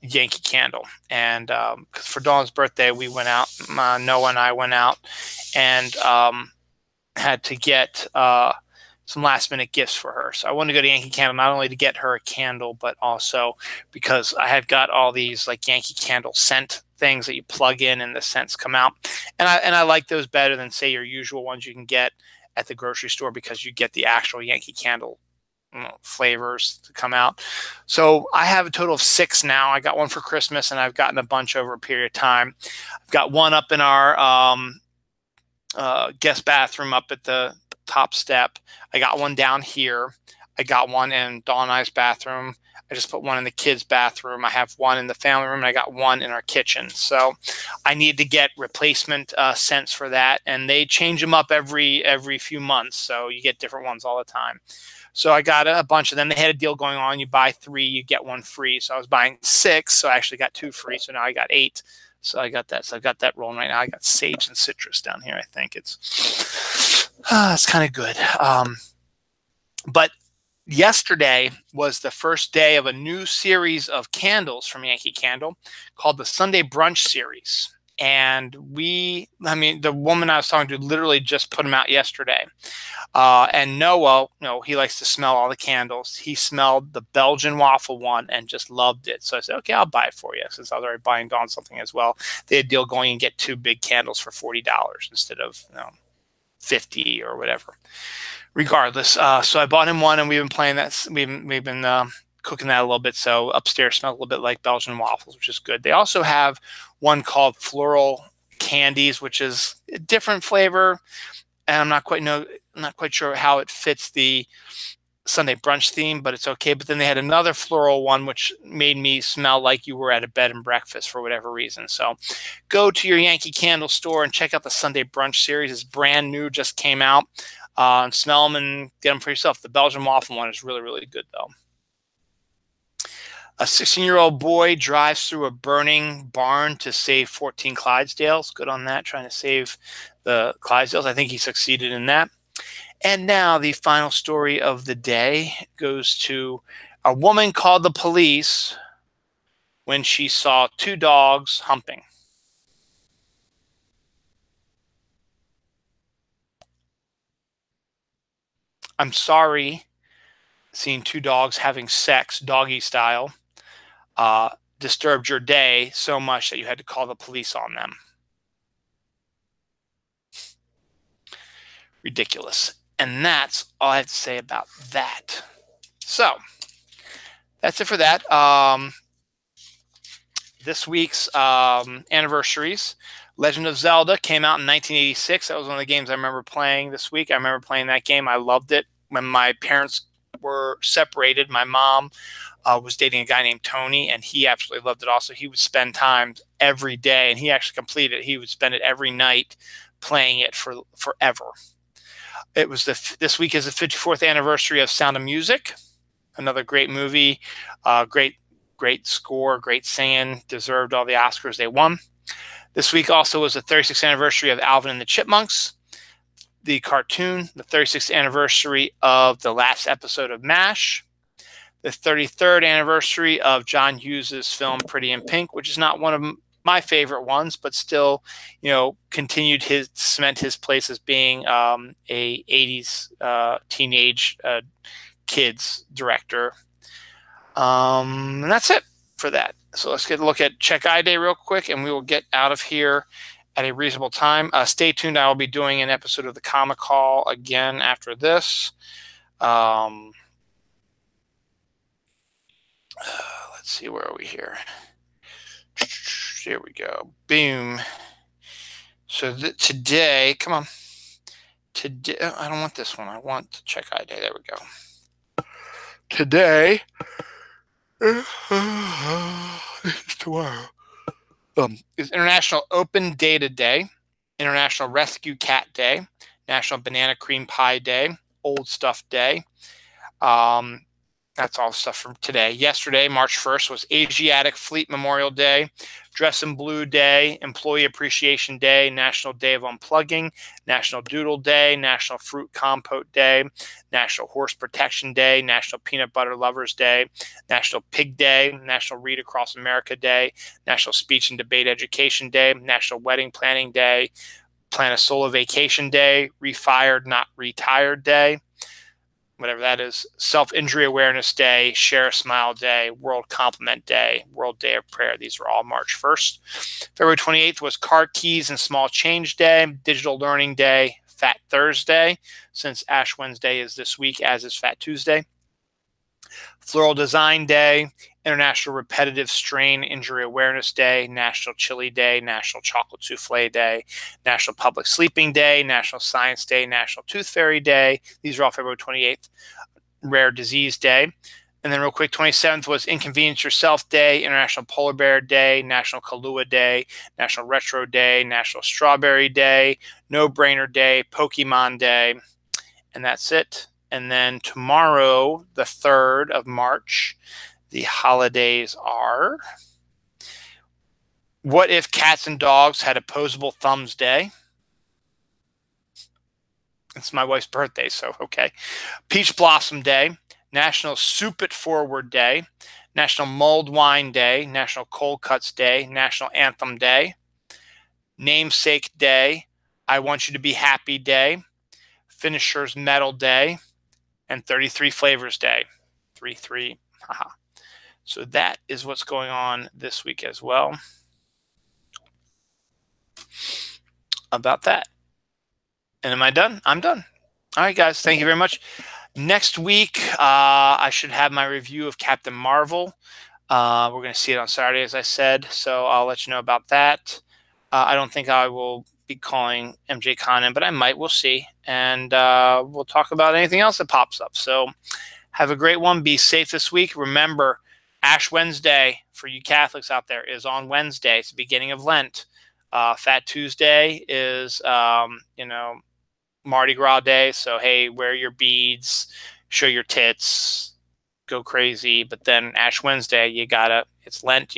Yankee Candle. And because for Dawn's birthday, we went out, Noah and I went out and had to get some last minute gifts for her. So I wanted to go to Yankee Candle, not only to get her a candle, but also because I had got all these like Yankee Candle scent things that you plug in and the scents come out. And I like those better than, say, your usual ones you can get at the grocery store, because you get the actual Yankee Candle flavors to come out. So I have a total of 6 now. I got one for Christmas, and I've gotten a bunch over a period of time. I've got one up in our guest bathroom up at the top step. I got one down here. I got one in Dawn and I's bathroom. I just put one in the kids' bathroom. I have one in the family room, and I got one in our kitchen. So I need to get replacement scents for that, and they change them up every few months. So you get different ones all the time. So I got a bunch of them. They had a deal going on. You buy 3, you get 1 free. So I was buying 6, so I actually got 2 free. So now I got 8. So I got that. So I've got that rolling right now. I got sage and citrus down here. I think it's kind of good. But yesterday was the first day of a new series of candles from Yankee Candle called the Sunday Brunch series. And the woman I was talking to literally just put them out yesterday. And Noah, he likes to smell all the candles. He smelled the Belgian waffle one and just loved it. So I said, okay, I'll buy it for you, since I was already buying Dawn something as well. They had a deal going and get 2 big candles for $40 instead of $50 or whatever. Regardless, so I bought him one, and we've been playing that. We've been cooking that a little bit. So upstairs smells a little bit like Belgian waffles, which is good. They also have one called Floral Candies, which is a different flavor, and I'm not quite sure how it fits the Sunday brunch theme, but it's okay. But then they had another floral one, which made me smell like you were at a bed and breakfast for whatever reason. So go to your Yankee Candle store and check out the Sunday brunch series. It's brand new, just came out. Smell them and get them for yourself. The Belgian waffle one is really, really good, though. A 16-year-old boy drives through a burning barn to save 14 Clydesdales. Good on that, trying to save the Clydesdales. I think he succeeded in that. And now the final story of the day goes to a woman called the police when she saw 2 dogs humping. I'm sorry, seeing 2 dogs having sex, doggy style, disturbed your day so much that you had to call the police on them. Ridiculous. And that's all I have to say about that. So that's it for that. this week's anniversaries. Legend of Zelda came out in 1986. That was one of the games I remember playing this week. I remember playing that game. I loved it. When my parents were separated, my mom was dating a guy named Tony, and he absolutely loved it also. He would spend time every day, and he actually completed it. He would spend it every night playing it for forever. It was this week is the 54th anniversary of Sound of Music, another great movie, great score, great singing, deserved all the Oscars they won. This week also was the 36th anniversary of Alvin and the Chipmunks, the cartoon, the 36th anniversary of the last episode of MASH, the 33rd anniversary of John Hughes's film Pretty in Pink, which is not one of my favorite ones, but still, continued cement his place as being a 80s teenage kids director. And that's it for that. So let's get a look at Check I Day real quick, and we will get out of here at a reasonable time. Stay tuned. I will be doing an episode of the Comic Call again after this. Let's see, where are we here? Here we go. Boom. So today, come on. Today, I don't want this one. I want to Check I Day. There we go. Today, it's tomorrow. Is International Open Data Day, International Rescue Cat Day, National Banana Cream Pie Day, Old Stuff Day. That's all stuff from today. Yesterday, March 1st, was Asiatic Fleet Memorial Day, Dress in Blue Day, Employee Appreciation Day, National Day of Unplugging, National Doodle Day, National Fruit Compote Day, National Horse Protection Day, National Peanut Butter Lovers Day, National Pig Day, National Read Across America Day, National Speech and Debate Education Day, National Wedding Planning Day, Plan a Solo Vacation Day, Refired Not Retired Day, whatever that is, Self-Injury Awareness Day, Share a Smile Day, World Compliment Day, World Day of Prayer. These are all March 1st. February 28th was Car Keys and Small Change Day, Digital Learning Day, Fat Thursday, since Ash Wednesday is this week, as is Fat Tuesday. Floral Design Day, International Repetitive Strain Injury Awareness Day, National Chili Day, National Chocolate Souffle Day, National Public Sleeping Day, National Science Day, National Tooth Fairy Day. These are all February 28th. Rare Disease Day. And then real quick, 27th was Inconvenience Yourself Day, International Polar Bear Day, National Kahlua Day, National Retro Day, National Strawberry Day, No Brainer Day, Pokemon Day, and that's it. And then tomorrow, the 3rd of March, the holidays are: What If Cats and Dogs Had Opposable Thumbs Day? It's my wife's birthday, so okay. Peach Blossom Day, National Soup It Forward Day, National Mulled Wine Day, National Cold Cuts Day, National Anthem Day, Namesake Day, I Want You to Be Happy Day, Finisher's Medal Day, and 33 Flavors Day. 3-3, haha. So that is what's going on this week as well. About that. And am I done? I'm done. All right, guys. Thank you very much. Next week, I should have my review of Captain Marvel. We're going to see it on Saturday, as I said. So I'll let you know about that. I don't think I will be calling MJ Khan in, but I might. We'll see. And we'll talk about anything else that pops up. So have a great one. Be safe this week. Remember, Ash Wednesday, for you Catholics out there, is on Wednesday. It's the beginning of Lent. Fat Tuesday is, Mardi Gras Day. So, hey, wear your beads, show your tits, go crazy. But then Ash Wednesday, it's Lent.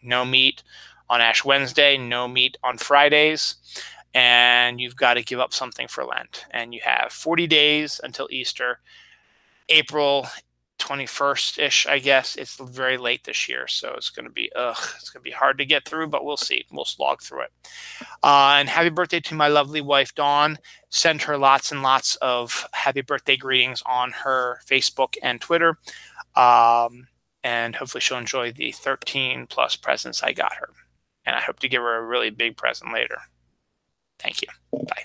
No meat on Ash Wednesday, no meat on Fridays. And you've got to give up something for Lent. And you have 40 days until Easter, April 21st-ish, I guess. It's very late this year, so it's going to be hard to get through, but we'll see. We'll slog through it. And happy birthday to my lovely wife, Dawn. Send her lots and lots of happy birthday greetings on her Facebook and Twitter. And hopefully she'll enjoy the 13-plus presents I got her. And I hope to give her a really big present later. Thank you. Bye.